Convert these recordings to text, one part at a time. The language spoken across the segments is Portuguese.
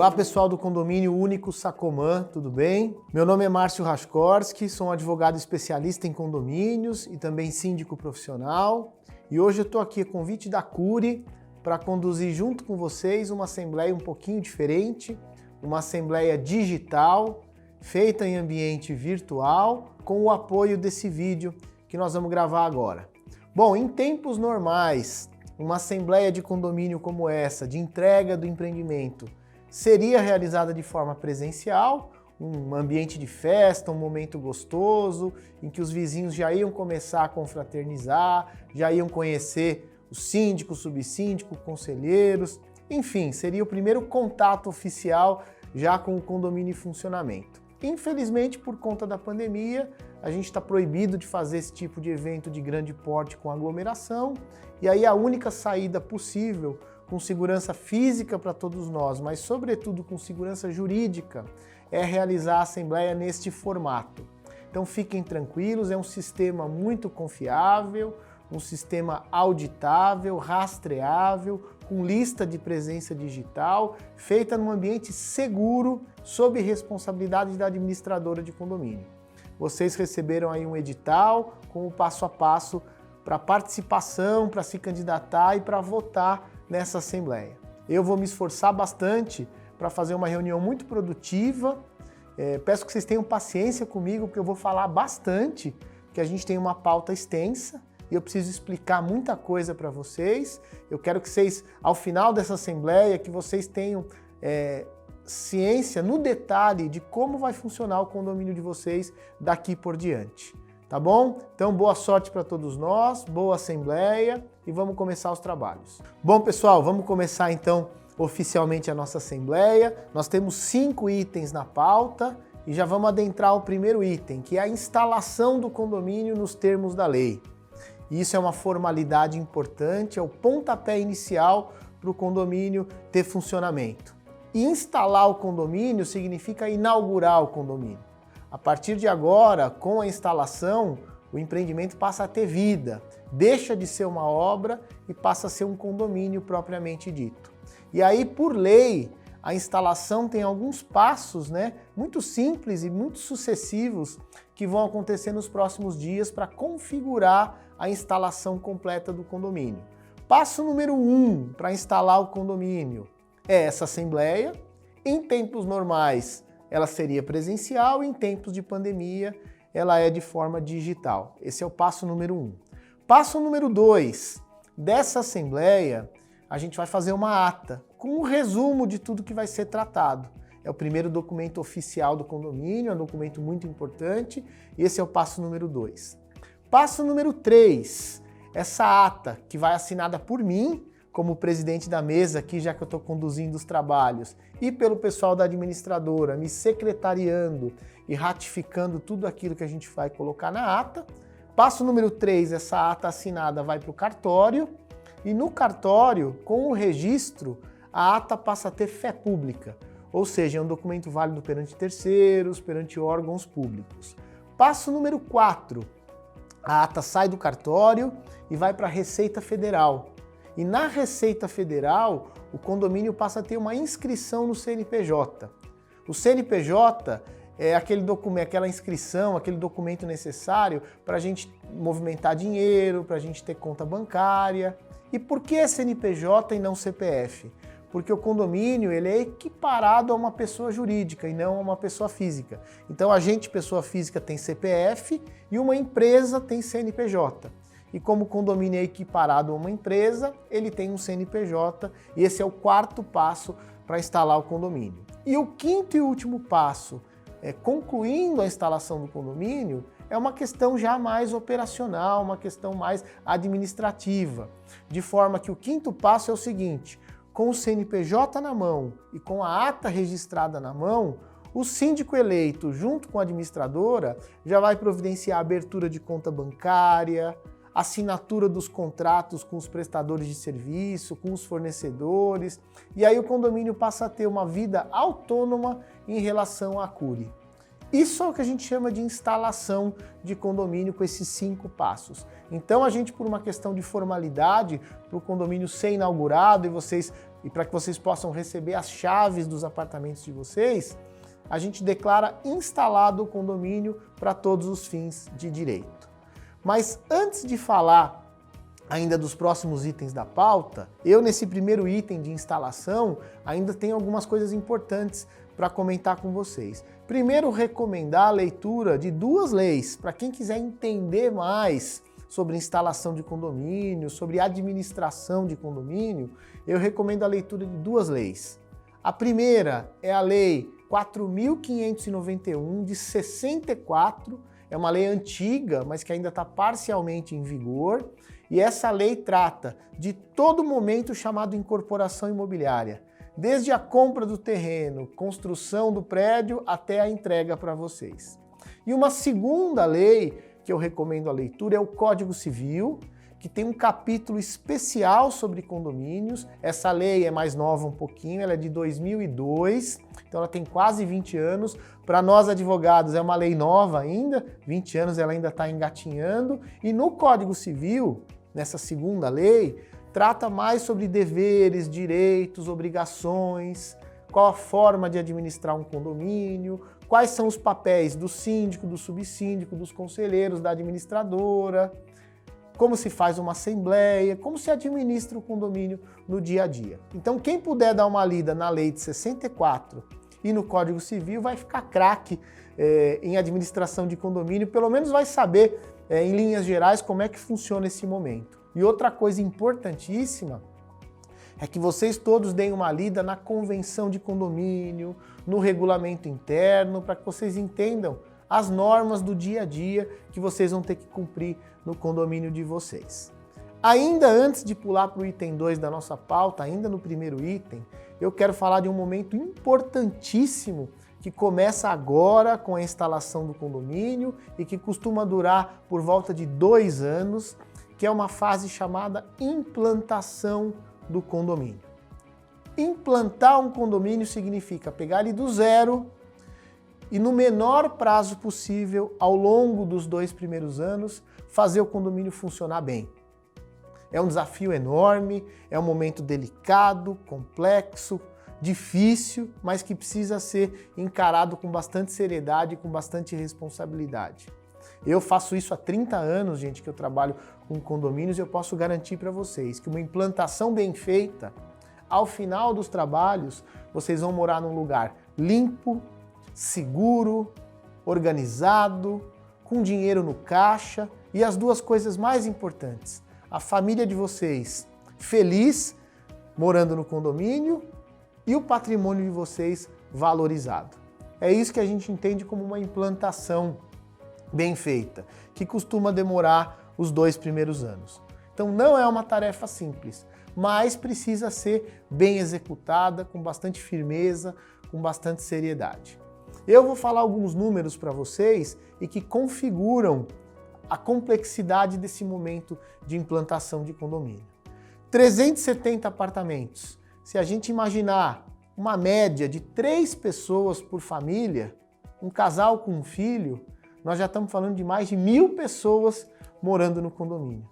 Olá pessoal do Condomínio Único Sacomã, tudo bem? Meu nome é Márcio Raskorski, sou um advogado especialista em condomínios e também síndico profissional. E hoje eu estou aqui a convite da Cury para conduzir junto com vocês uma assembleia um pouquinho diferente, uma assembleia digital, feita em ambiente virtual, com o apoio desse vídeo que nós vamos gravar agora. Bom, em tempos normais, uma assembleia de condomínio como essa, de entrega do empreendimento, seria realizada de forma presencial, um ambiente de festa, um momento gostoso, em que os vizinhos já iam começar a confraternizar, já iam conhecer o síndico, o subsíndico, conselheiros, enfim, seria o primeiro contato oficial já com o condomínio em funcionamento. Infelizmente, por conta da pandemia, a gente está proibido de fazer esse tipo de evento de grande porte com aglomeração, e aí a única saída possível, com segurança física para todos nós, mas sobretudo com segurança jurídica, é realizar a assembleia neste formato. Então fiquem tranquilos, é um sistema muito confiável, um sistema auditável, rastreável, com lista de presença digital, feita num ambiente seguro, sob responsabilidade da administradora de condomínio. Vocês receberam aí um edital com o passo a passo para participação, para se candidatar e para votar nessa assembleia. Eu vou me esforçar bastante para fazer uma reunião muito produtiva. Peço que vocês tenham paciência comigo, porque eu vou falar bastante, que a gente tem uma pauta extensa e eu preciso explicar muita coisa para vocês. Eu quero que vocês, ao final dessa assembleia, que vocês tenham ciência no detalhe de como vai funcionar o condomínio de vocês daqui por diante. Tá bom? Então, boa sorte para todos nós, boa assembleia e vamos começar os trabalhos. Bom, pessoal, vamos começar então oficialmente a nossa assembleia. Nós temos 5 itens na pauta e já vamos adentrar o primeiro item, que é a instalação do condomínio nos termos da lei. Isso é uma formalidade importante, é o pontapé inicial para o condomínio ter funcionamento. E instalar o condomínio significa inaugurar o condomínio. A partir de agora, com a instalação, o empreendimento passa a ter vida, deixa de ser uma obra e passa a ser um condomínio propriamente dito. E aí, por lei, a instalação tem alguns passos, muito simples e muito sucessivos que vão acontecer nos próximos dias para configurar a instalação completa do condomínio. Passo número 1 para instalar o condomínio é essa assembleia. Em tempos normais, ela seria presencial, e em tempos de pandemia, ela é de forma digital. Esse é o passo número 1. Passo número 2, dessa assembleia, a gente vai fazer uma ata, com um resumo de tudo que vai ser tratado. É o primeiro documento oficial do condomínio, é um documento muito importante, e esse é o passo número 2. Passo número 3, essa ata, que vai assinada por mim, como presidente da mesa aqui, já que eu estou conduzindo os trabalhos, e pelo pessoal da administradora, me secretariando e ratificando tudo aquilo que a gente vai colocar na ata. Passo número 3, essa ata assinada vai para o cartório, e no cartório, com o registro, a ata passa a ter fé pública, ou seja, é um documento válido perante terceiros, perante órgãos públicos. Passo número 4, a ata sai do cartório e vai para a Receita Federal. E na Receita Federal, o condomínio passa a ter uma inscrição no CNPJ. O CNPJ é aquele documento, aquela inscrição, aquele documento necessário para a gente movimentar dinheiro, para a gente ter conta bancária. E por que CNPJ e não CPF? Porque o condomínio ele é equiparado a uma pessoa jurídica e não a uma pessoa física. Então a gente, pessoa física, tem CPF e uma empresa tem CNPJ. E como o condomínio é equiparado a uma empresa, ele tem um CNPJ e esse é o 4º passo para instalar o condomínio. E o 5º e último passo, concluindo a instalação do condomínio, é uma questão já mais operacional, uma questão mais administrativa. De forma que o 5º passo é o seguinte: com o CNPJ na mão e com a ata registrada na mão, o síndico eleito, junto com a administradora, já vai providenciar a abertura de conta bancária, assinatura dos contratos com os prestadores de serviço, com os fornecedores, e aí o condomínio passa a ter uma vida autônoma em relação à Cury. Isso é o que a gente chama de instalação de condomínio com esses 5 passos. Então a gente, por uma questão de formalidade, para o condomínio ser inaugurado e para que vocês possam receber as chaves dos apartamentos de vocês, a gente declara instalado o condomínio para todos os fins de direito. Mas antes de falar ainda dos próximos itens da pauta, eu nesse primeiro item de instalação ainda tenho algumas coisas importantes para comentar com vocês. Primeiro, recomendar a leitura de 2 leis, para quem quiser entender mais sobre instalação de condomínio, sobre administração de condomínio, eu recomendo a leitura de 2 leis. A primeira é a Lei 4.591 de 64, é uma lei antiga, mas que ainda está parcialmente em vigor, e essa lei trata de todo momento chamado incorporação imobiliária, desde a compra do terreno, construção do prédio até a entrega para vocês. E uma segunda lei que eu recomendo a leitura é o Código Civil, que tem um capítulo especial sobre condomínios. Essa lei é mais nova um pouquinho, ela é de 2002, então ela tem quase 20 anos. Para nós advogados é uma lei nova ainda, 20 anos ela ainda está engatinhando. E no Código Civil, nessa segunda lei, trata mais sobre deveres, direitos, obrigações, qual a forma de administrar um condomínio, quais são os papéis do síndico, do subsíndico, dos conselheiros, da administradora, como se faz uma assembleia, como se administra o condomínio no dia a dia. Então quem puder dar uma lida na lei de 64 e no Código Civil vai ficar craque em administração de condomínio, pelo menos vai saber em linhas gerais como é que funciona esse momento. E outra coisa importantíssima é que vocês todos deem uma lida na convenção de condomínio, no regulamento interno, para que vocês entendam as normas do dia a dia que vocês vão ter que cumprir no condomínio de vocês. Ainda antes de pular para o item 2 da nossa pauta, ainda no primeiro item, eu quero falar de um momento importantíssimo que começa agora com a instalação do condomínio e que costuma durar por volta de 2 anos, que é uma fase chamada implantação do condomínio. Implantar um condomínio significa pegar ele do zero e no menor prazo possível, ao longo dos 2 primeiros anos, fazer o condomínio funcionar bem. É um desafio enorme, é um momento delicado, complexo, difícil, mas que precisa ser encarado com bastante seriedade e com bastante responsabilidade. Eu faço isso há 30 anos, gente, que eu trabalho com condomínios, e eu posso garantir para vocês que uma implantação bem feita, ao final dos trabalhos, vocês vão morar num lugar limpo, seguro, organizado, com dinheiro no caixa e as 2 coisas mais importantes, a família de vocês feliz morando no condomínio e o patrimônio de vocês valorizado. É isso que a gente entende como uma implantação bem feita, que costuma demorar os 2 primeiros anos. Então não é uma tarefa simples, mas precisa ser bem executada, com bastante firmeza, com bastante seriedade. Eu vou falar alguns números para vocês e que configuram a complexidade desse momento de implantação de condomínio. 370 apartamentos. Se a gente imaginar uma média de 3 pessoas por família, um casal com um filho, nós já estamos falando de mais de 1.000 pessoas morando no condomínio.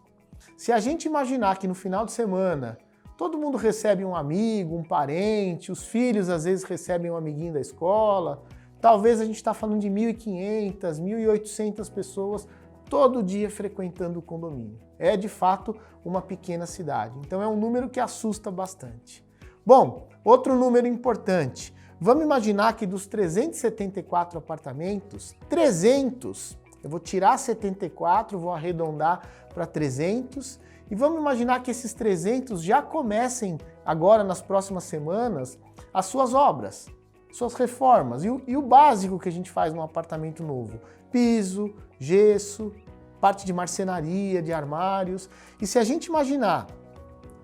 Se a gente imaginar que no final de semana todo mundo recebe um amigo, um parente, os filhos às vezes recebem um amiguinho da escola, talvez a gente está falando de 1.500, 1.800 pessoas todo dia frequentando o condomínio. É de fato uma pequena cidade, então é um número que assusta bastante. Bom, outro número importante. Vamos imaginar que dos 374 apartamentos, 300, eu vou tirar 74, vou arredondar para 300, e vamos imaginar que esses 300 já comecem agora nas próximas semanas as suas obras, suas reformas, e o básico que a gente faz num apartamento novo, piso, gesso, parte de marcenaria, de armários. E se a gente imaginar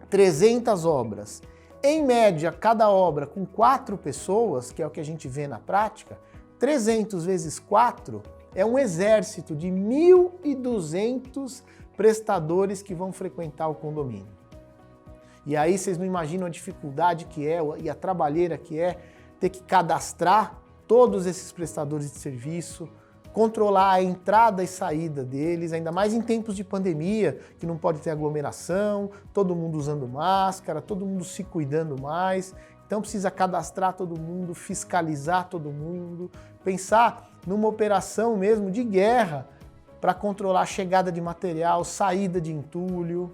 300 obras, em média, cada obra com 4 pessoas, que é o que a gente vê na prática, 300 vezes 4 é um exército de 1.200 prestadores que vão frequentar o condomínio. E aí vocês não imaginam a dificuldade que é e a trabalheira que é ter que cadastrar todos esses prestadores de serviço, controlar a entrada e saída deles, ainda mais em tempos de pandemia, que não pode ter aglomeração, todo mundo usando máscara, todo mundo se cuidando mais. Então precisa cadastrar todo mundo, fiscalizar todo mundo, pensar numa operação mesmo de guerra para controlar a chegada de material, saída de entulho.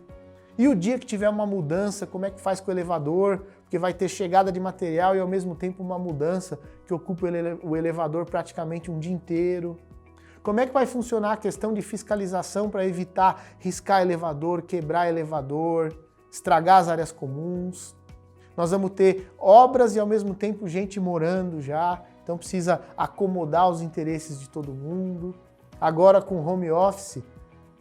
E o dia que tiver uma mudança, como é que faz com o elevador? Porque vai ter chegada de material e ao mesmo tempo uma mudança que ocupa o elevador praticamente um dia inteiro. Como é que vai funcionar a questão de fiscalização para evitar riscar elevador, quebrar elevador, estragar as áreas comuns? Nós vamos ter obras e ao mesmo tempo gente morando já, então precisa acomodar os interesses de todo mundo. Agora com home office,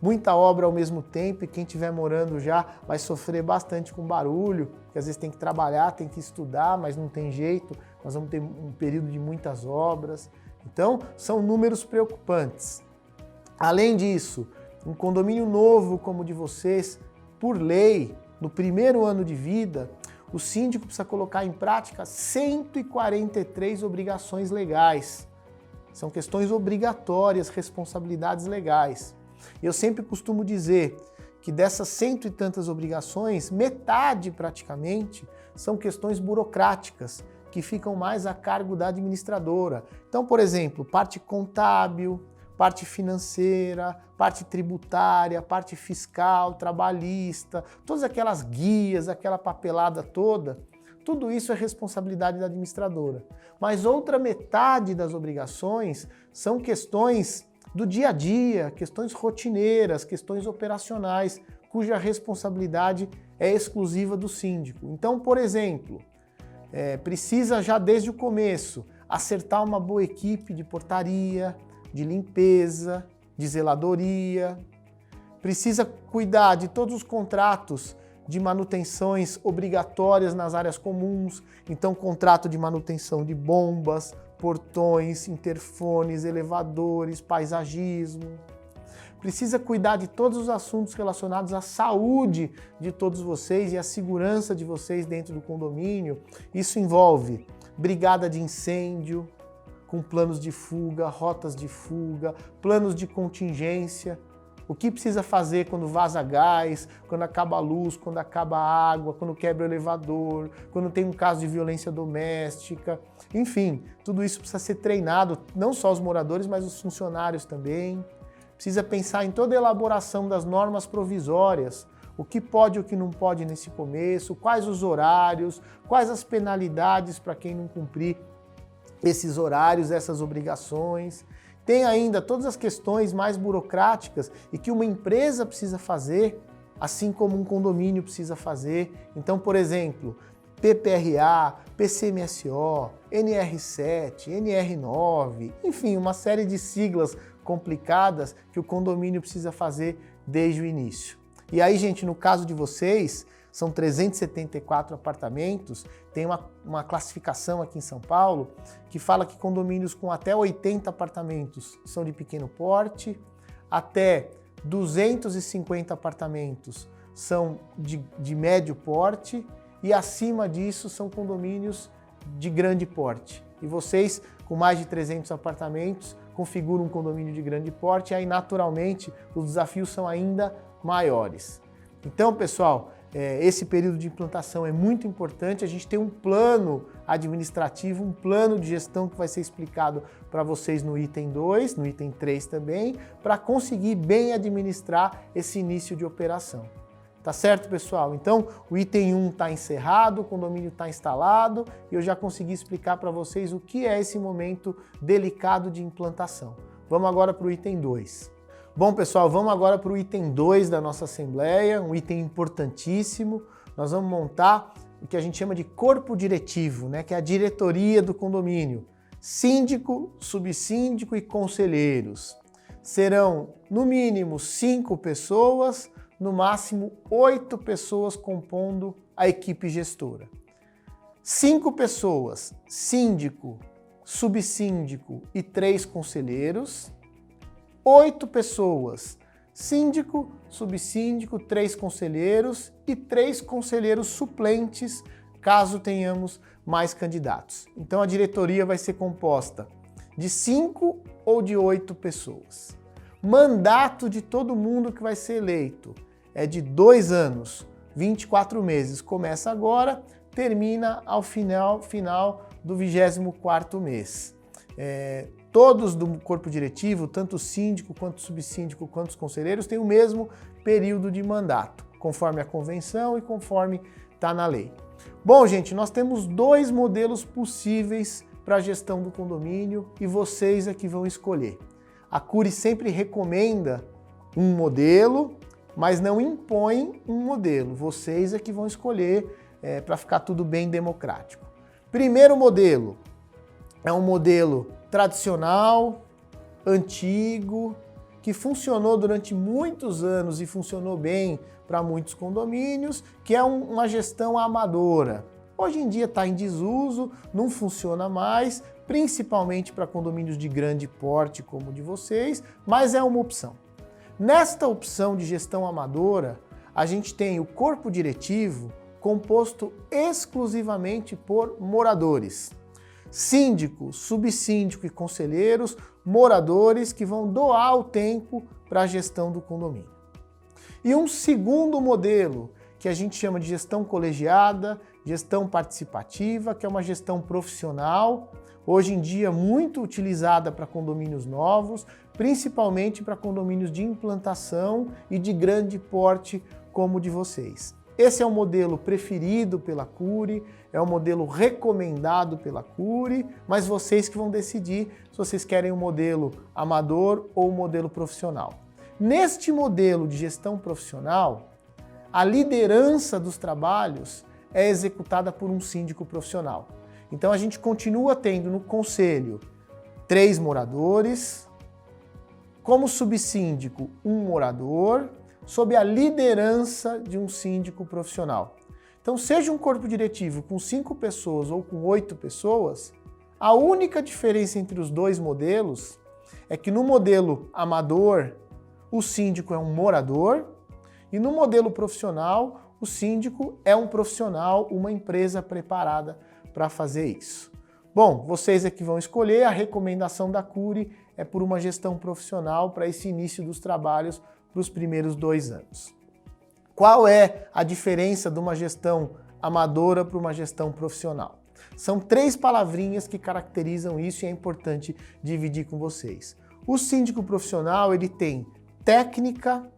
muita obra ao mesmo tempo e quem estiver morando já vai sofrer bastante com barulho, porque às vezes tem que trabalhar, tem que estudar, mas não tem jeito, nós vamos ter um período de muitas obras. Então, são números preocupantes. Além disso, um condomínio novo como o de vocês, por lei, no primeiro ano de vida, o síndico precisa colocar em prática 143 obrigações legais. São questões obrigatórias, responsabilidades legais. Eu sempre costumo dizer que dessas cento e tantas obrigações, metade praticamente são questões burocráticas, que ficam mais a cargo da administradora. Então, por exemplo, parte contábil, parte financeira, parte tributária, parte fiscal, trabalhista, todas aquelas guias, aquela papelada toda, tudo isso é responsabilidade da administradora. Mas outra metade das obrigações são questões do dia a dia, questões rotineiras, questões operacionais, cuja responsabilidade é exclusiva do síndico. Então, por exemplo, precisa já desde o começo acertar uma boa equipe de portaria, de limpeza, de zeladoria. Precisa cuidar de todos os contratos de manutenções obrigatórias nas áreas comuns. Então, contrato de manutenção de bombas, portões, interfones, elevadores, paisagismo. Precisa cuidar de todos os assuntos relacionados à saúde de todos vocês e à segurança de vocês dentro do condomínio. Isso envolve brigada de incêndio, com planos de fuga, rotas de fuga, planos de contingência. O que precisa fazer quando vaza gás, quando acaba a luz, quando acaba a água, quando quebra o elevador, quando tem um caso de violência doméstica. Enfim, tudo isso precisa ser treinado, não só os moradores, mas os funcionários também. Precisa pensar em toda a elaboração das normas provisórias, o que pode e o que não pode nesse começo, quais os horários, quais as penalidades para quem não cumprir esses horários, essas obrigações. Tem ainda todas as questões mais burocráticas e que uma empresa precisa fazer, assim como um condomínio precisa fazer. Então, por exemplo, PPRA, PCMSO, NR7, NR9, enfim, uma série de siglas complicadas que o condomínio precisa fazer desde o início. E aí, gente, no caso de vocês, são 374 apartamentos, tem uma classificação aqui em São Paulo que fala que condomínios com até 80 apartamentos são de pequeno porte, até 250 apartamentos são de médio porte e acima disso são condomínios de grande porte. E vocês, com mais de 300 apartamentos, configuram um condomínio de grande porte e aí, naturalmente, os desafios são ainda maiores. Então, pessoal, esse período de implantação é muito importante, a gente tem um plano administrativo, um plano de gestão que vai ser explicado para vocês no item 2, no item 3 também, para conseguir bem administrar esse início de operação. Tá certo, pessoal? Então, o item 1 está encerrado, o condomínio está instalado e eu já consegui explicar para vocês o que é esse momento delicado de implantação. Vamos agora para o item 2. Bom, pessoal, vamos agora para o item 2 da nossa assembleia, um item importantíssimo. Nós vamos montar o que a gente chama de corpo diretivo, né, que é a diretoria do condomínio. Síndico, subsíndico e conselheiros. Serão, no mínimo, 5 pessoas, no máximo 8 pessoas compondo a equipe gestora. 5 pessoas, síndico, subsíndico e 3 conselheiros. 8 pessoas, síndico, subsíndico, 3 conselheiros e 3 conselheiros suplentes, caso tenhamos mais candidatos. Então a diretoria vai ser composta de 5 ou de 8 pessoas. Mandato de todo mundo que vai ser eleito é de 2 anos, 24 meses. Começa agora, termina ao final do 24º mês. Todos do corpo diretivo, tanto o síndico, quanto o subsíndico, quanto os conselheiros, têm o mesmo período de mandato, conforme a convenção e conforme está na lei. Bom, gente, nós temos 2 modelos possíveis para a gestão do condomínio e vocês é que vão escolher. A CURI sempre recomenda um modelo, mas não impõe um modelo. Vocês é que vão escolher para ficar tudo bem democrático. Primeiro modelo é um modelo tradicional, antigo, que funcionou durante muitos anos e funcionou bem para muitos condomínios, que é uma gestão amadora. Hoje em dia está em desuso, não funciona mais, principalmente para condomínios de grande porte como o de vocês, mas é uma opção. Nesta opção de gestão amadora, a gente tem o corpo diretivo composto exclusivamente por moradores. Síndico, subsíndico e conselheiros, moradores que vão doar o tempo para a gestão do condomínio. E um segundo modelo, que a gente chama de gestão colegiada, gestão participativa, que é uma gestão profissional, hoje em dia muito utilizada para condomínios novos, principalmente para condomínios de implantação e de grande porte como o de vocês. Esse é o modelo preferido pela CURI, é o modelo recomendado pela CURI, mas vocês que vão decidir se vocês querem um modelo amador ou um modelo profissional. Neste modelo de gestão profissional, a liderança dos trabalhos é executada por um síndico profissional. Então a gente continua tendo no conselho 3 moradores, como subsíndico 1 morador, sob a liderança de um síndico profissional. Então, seja um corpo diretivo com 5 pessoas ou com 8 pessoas, a única diferença entre os 2 modelos é que no modelo amador, o síndico é um morador e no modelo profissional, o síndico é um profissional, uma empresa preparada para fazer isso. Bom, vocês é que vão escolher, a recomendação da CURI é por uma gestão profissional para esse início dos trabalhos para os primeiros 2 anos. Qual é a diferença de uma gestão amadora para uma gestão profissional? São 3 palavrinhas que caracterizam isso e é importante dividir com vocês. O síndico profissional, ele tem técnica,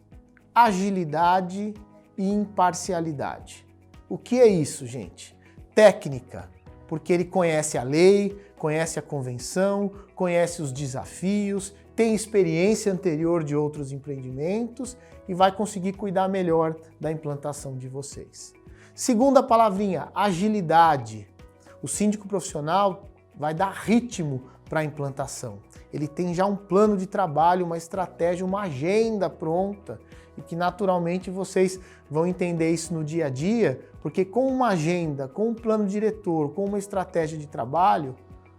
agilidade e imparcialidade. O que é isso, gente? Técnica, porque ele conhece a lei, conhece a convenção, conhece os desafios, tem experiência anterior de outros empreendimentos e vai conseguir cuidar melhor da implantação de vocês. Segunda palavrinha, agilidade. O síndico profissional vai dar ritmo para a implantação. Ele tem já um plano de trabalho, uma estratégia, uma agenda pronta e que naturalmente vocês vão entender isso no dia a dia, porque com uma agenda, com um plano diretor, com uma estratégia de trabalho,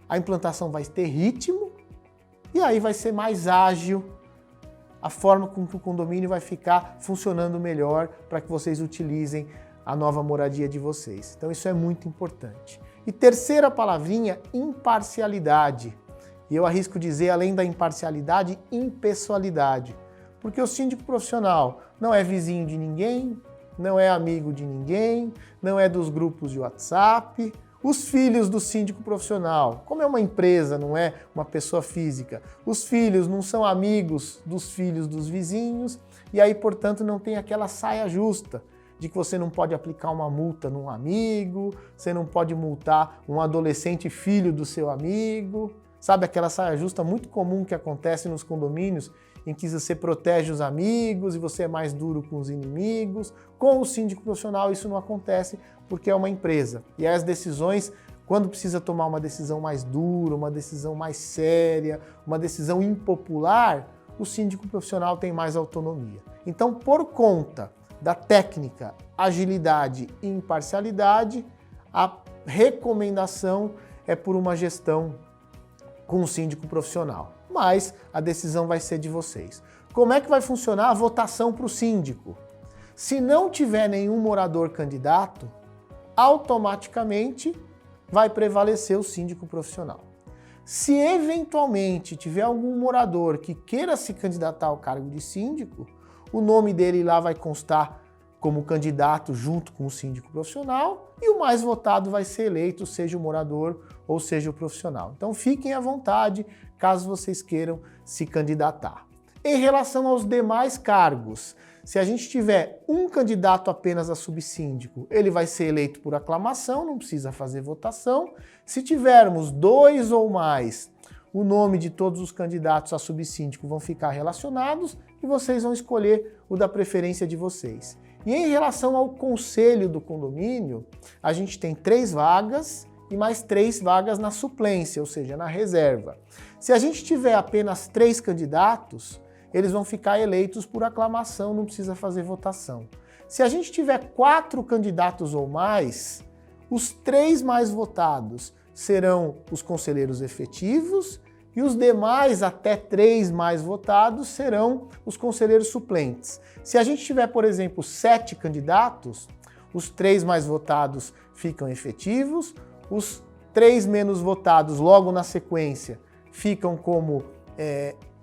a implantação vai ter ritmo e aí vai ser mais ágil a forma com que o condomínio vai ficar funcionando melhor para que vocês utilizem a nova moradia de vocês. Então isso é muito importante. E terceira palavrinha, imparcialidade. E eu arrisco dizer, além da imparcialidade, impessoalidade. Porque o síndico profissional não é vizinho de ninguém, não é amigo de ninguém, não é dos grupos de WhatsApp. Os filhos do síndico profissional, como é uma empresa, não é uma pessoa física, os filhos não são amigos dos filhos dos vizinhos e aí, portanto, não tem aquela saia justa de que você não pode aplicar uma multa num amigo, você não pode multar um adolescente filho do seu amigo. Sabe aquela saia justa muito comum que acontece nos condomínios em que você protege os amigos e você é mais duro com os inimigos. Com o síndico profissional isso não acontece porque é uma empresa. E aí as decisões, quando precisa tomar uma decisão mais dura, uma decisão mais séria, uma decisão impopular, o síndico profissional tem mais autonomia. Então, por conta da técnica, agilidade e imparcialidade, a recomendação é por uma gestão com um síndico profissional. Mas a decisão vai ser de vocês. Como é que vai funcionar a votação para o síndico? Se não tiver nenhum morador candidato, automaticamente vai prevalecer o síndico profissional. Se eventualmente tiver algum morador que queira se candidatar ao cargo de síndico, o nome dele lá vai constar como candidato junto com o síndico profissional e o mais votado vai ser eleito, seja o morador ou seja o profissional. Então fiquem à vontade caso vocês queiram se candidatar. Em relação aos demais cargos, se a gente tiver um candidato apenas a subsíndico, ele vai ser eleito por aclamação, não precisa fazer votação. Se tivermos 2 ou mais, o nome de todos os candidatos a subsíndico vão ficar relacionados e vocês vão escolher o da preferência de vocês. E em relação ao conselho do condomínio, a gente tem 3 vagas e mais 3 vagas na suplência, ou seja, na reserva. Se a gente tiver apenas 3 candidatos, eles vão ficar eleitos por aclamação, não precisa fazer votação. Se a gente tiver 4 candidatos ou mais, os 3 mais votados serão os conselheiros efetivos e os demais, até 3 mais votados, serão os conselheiros suplentes. Se a gente tiver, por exemplo, 7 candidatos, os 3 mais votados ficam efetivos, os 3 menos votados logo na sequência ficam como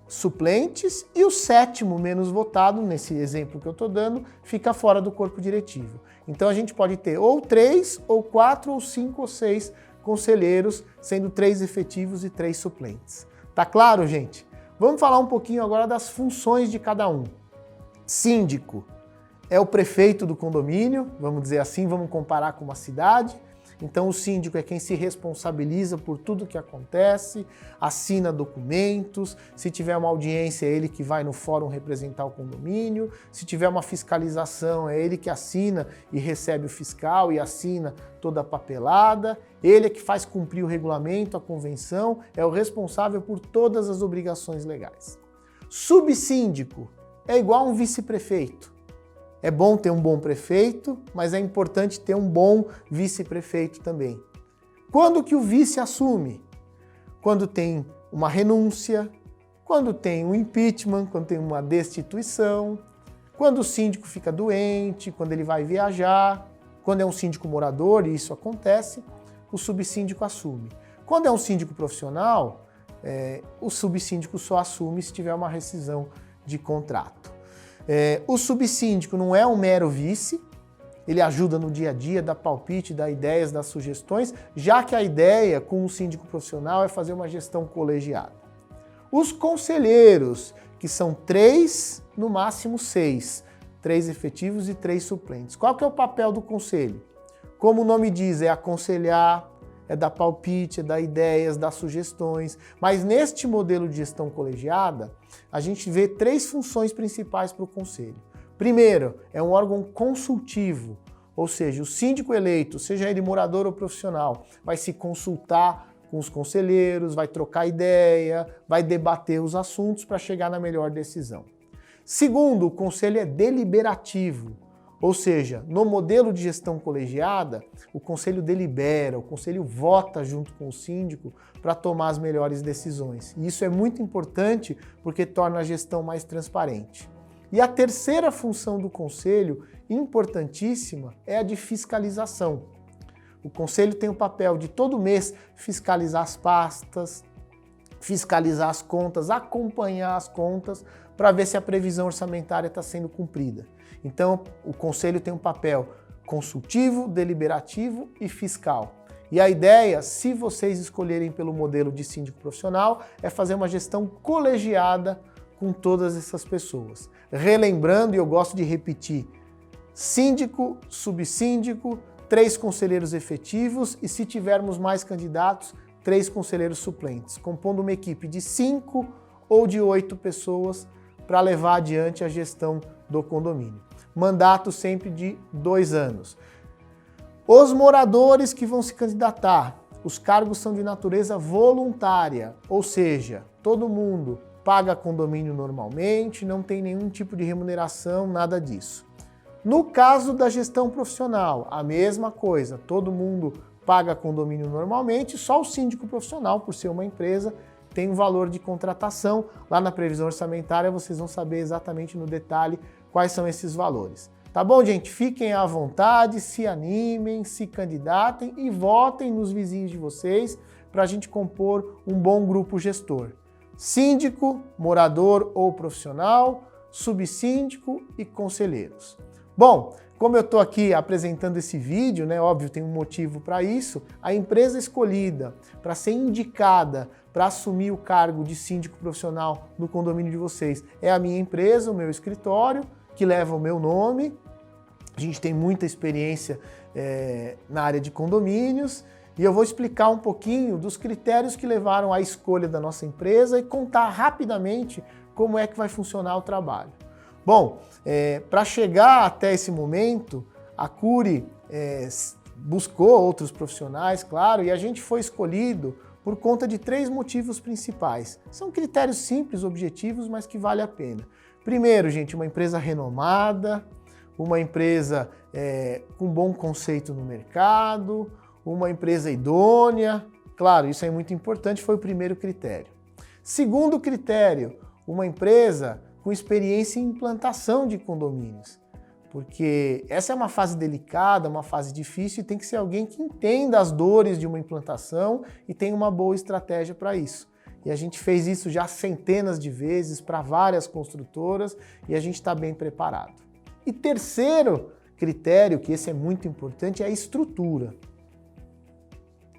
suplentes e o 7º menos votado, nesse exemplo que eu estou dando, fica fora do corpo diretivo. Então a gente pode ter ou 3, ou 4, ou 5, ou 6 conselheiros, sendo 3 efetivos e 3 suplentes. Tá claro, gente? Vamos falar um pouquinho agora das funções de cada um. Síndico é o prefeito do condomínio, vamos dizer assim, vamos comparar com uma cidade. Então o síndico é quem se responsabiliza por tudo que acontece, assina documentos, se tiver uma audiência é ele que vai no fórum representar o condomínio, se tiver uma fiscalização é ele que assina e recebe o fiscal e assina toda a papelada, ele é que faz cumprir o regulamento, a convenção, é o responsável por todas as obrigações legais. Subsíndico é igual a um vice-prefeito. É bom ter um bom prefeito, mas é importante ter um bom vice-prefeito também. Quando que o vice assume? Quando tem uma renúncia, quando tem um impeachment, quando tem uma destituição, quando o síndico fica doente, quando ele vai viajar, quando é um síndico morador, e isso acontece, o subsíndico assume. Quando é um síndico profissional, o subsíndico só assume se tiver uma rescisão de contrato. O subsíndico não é um mero vice, ele ajuda no dia a dia, dá palpite, dá ideias, dá sugestões, já que a ideia com um síndico profissional é fazer uma gestão colegiada. Os conselheiros, que são 3, no máximo 6, 3 efetivos e 3 suplentes. Qual que é o papel do conselho? Como o nome diz, é aconselhar, é dar palpite, é dar ideias, dar sugestões. Mas neste modelo de gestão colegiada, a gente vê 3 funções principais para o conselho. Primeiro, é um órgão consultivo, ou seja, o síndico eleito, seja ele morador ou profissional, vai se consultar com os conselheiros, vai trocar ideia, vai debater os assuntos para chegar na melhor decisão. Segundo, o conselho é deliberativo. Ou seja, no modelo de gestão colegiada, o conselho delibera, o conselho vota junto com o síndico para tomar as melhores decisões. E isso é muito importante porque torna a gestão mais transparente. E a terceira função do conselho, importantíssima, é a de fiscalização. O conselho tem o papel de todo mês fiscalizar as pastas, fiscalizar as contas, acompanhar as contas para ver se a previsão orçamentária está sendo cumprida. Então, o conselho tem um papel consultivo, deliberativo e fiscal. E a ideia, se vocês escolherem pelo modelo de síndico profissional, é fazer uma gestão colegiada com todas essas pessoas. Relembrando, e eu gosto de repetir, síndico, subsíndico, 3 conselheiros efetivos e, se tivermos mais candidatos, 3 conselheiros suplentes, compondo uma equipe de 5 ou de 8 pessoas para levar adiante a gestão do condomínio. Mandato sempre de 2 anos. Os moradores que vão se candidatar, os cargos são de natureza voluntária, ou seja, todo mundo paga condomínio normalmente, não tem nenhum tipo de remuneração, nada disso. No caso da gestão profissional, a mesma coisa, todo mundo paga condomínio normalmente, só o síndico profissional, por ser uma empresa, tem um valor de contratação. Lá na previsão orçamentária vocês vão saber exatamente no detalhe quais são esses valores. Tá bom, gente? Fiquem à vontade, se animem, se candidatem e votem nos vizinhos de vocês para a gente compor um bom grupo gestor. Síndico, morador ou profissional, subsíndico e conselheiros. Bom, como eu estou aqui apresentando esse vídeo, né, óbvio, tem um motivo para isso, a empresa escolhida para ser indicada para assumir o cargo de síndico profissional no condomínio de vocês é a minha empresa, o meu escritório, que leva o meu nome. A gente tem muita experiência na área de condomínios e eu vou explicar um pouquinho dos critérios que levaram à escolha da nossa empresa e contar rapidamente como é que vai funcionar o trabalho. Bom, para chegar até esse momento, a Cury buscou outros profissionais, claro, e a gente foi escolhido por conta de 3 motivos principais. São critérios simples, objetivos, mas que vale a pena. Primeiro, gente, uma empresa renomada, uma empresa com bom conceito no mercado, uma empresa idônea. Claro, isso é muito importante, foi o primeiro critério. Segundo critério, uma empresa com experiência em implantação de condomínios, porque essa é uma fase delicada, uma fase difícil e tem que ser alguém que entenda as dores de uma implantação e tenha uma boa estratégia para isso. E a gente fez isso já centenas de vezes para várias construtoras e a gente está bem preparado. E terceiro critério, que esse é muito importante, é a estrutura.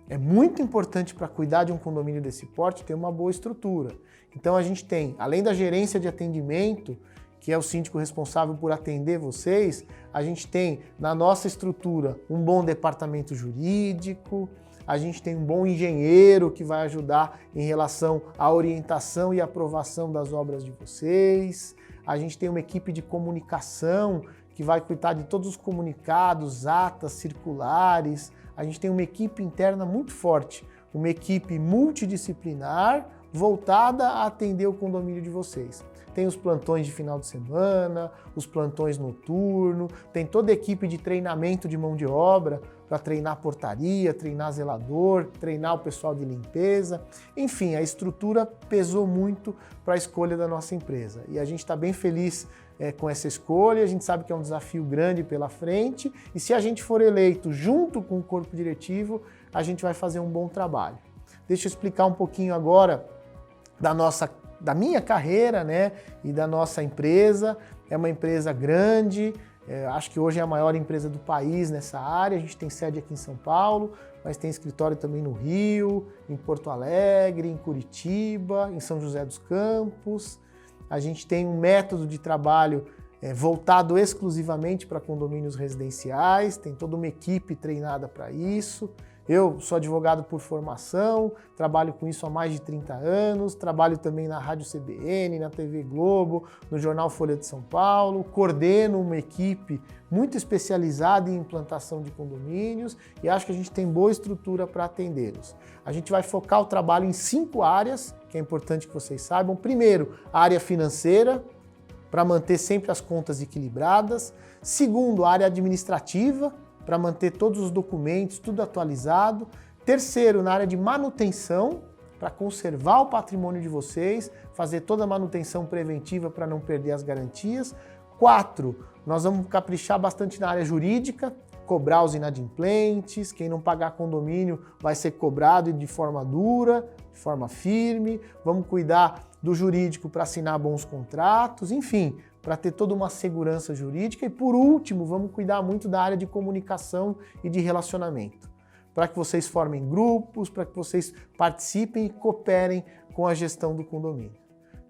É muito importante para cuidar de um condomínio desse porte ter uma boa estrutura. Então a gente tem, além da gerência de atendimento, que é o síndico responsável por atender vocês, a gente tem na nossa estrutura um bom departamento jurídico, a gente tem um bom engenheiro que vai ajudar em relação à orientação e aprovação das obras de vocês. A gente tem uma equipe de comunicação que vai cuidar de todos os comunicados, atas, circulares. A gente tem uma equipe interna muito forte, uma equipe multidisciplinar voltada a atender o condomínio de vocês. Tem os plantões de final de semana, os plantões noturnos, tem toda a equipe de treinamento de mão de obra para treinar portaria, treinar zelador, treinar o pessoal de limpeza. Enfim, a estrutura pesou muito para a escolha da nossa empresa e a gente está bem feliz com essa escolha. A gente sabe que é um desafio grande pela frente e se a gente for eleito junto com o corpo diretivo, a gente vai fazer um bom trabalho. Deixa eu explicar um pouquinho agora da minha carreira, né, e da nossa empresa. É uma empresa grande, acho que hoje é a maior empresa do país nessa área. A gente tem sede aqui em São Paulo, mas tem escritório também no Rio, em Porto Alegre, em Curitiba, em São José dos Campos. A gente tem um método de trabalho voltado exclusivamente para condomínios residenciais, tem toda uma equipe treinada para isso. Eu sou advogado por formação, trabalho com isso há mais de 30 anos, trabalho também na Rádio CBN, na TV Globo, no Jornal Folha de São Paulo, coordeno uma equipe muito especializada em implantação de condomínios e acho que a gente tem boa estrutura para atendê-los. A gente vai focar o trabalho em 5 áreas, que é importante que vocês saibam. Primeiro, a área financeira, para manter sempre as contas equilibradas. Segundo, a área administrativa, para manter todos os documentos, tudo atualizado. Terceiro, na área de manutenção, para conservar o patrimônio de vocês, fazer toda a manutenção preventiva para não perder as garantias. 4, nós vamos caprichar bastante na área jurídica, cobrar os inadimplentes, quem não pagar condomínio vai ser cobrado e de forma dura, de forma firme. Vamos cuidar do jurídico para assinar bons contratos, enfim, para ter toda uma segurança jurídica. E por último, vamos cuidar muito da área de comunicação e de relacionamento, para que vocês formem grupos, para que vocês participem e cooperem com a gestão do condomínio.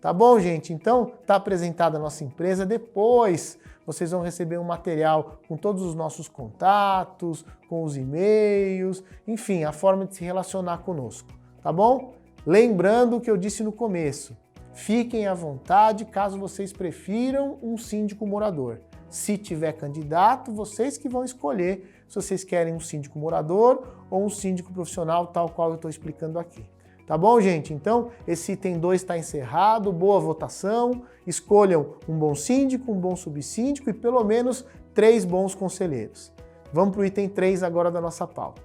Tá bom, gente? Então, tá apresentada a nossa empresa. Depois, vocês vão receber um material com todos os nossos contatos, com os e-mails, enfim, a forma de se relacionar conosco, tá bom? Lembrando o que eu disse no começo, fiquem à vontade caso vocês prefiram um síndico morador. Se tiver candidato, vocês que vão escolher se vocês querem um síndico morador ou um síndico profissional, tal qual eu estou explicando aqui. Tá bom, gente? Então, esse item 2 está encerrado, boa votação, escolham um bom síndico, um bom subsíndico e pelo menos 3 bons conselheiros. Vamos para o item 3 agora da nossa pauta.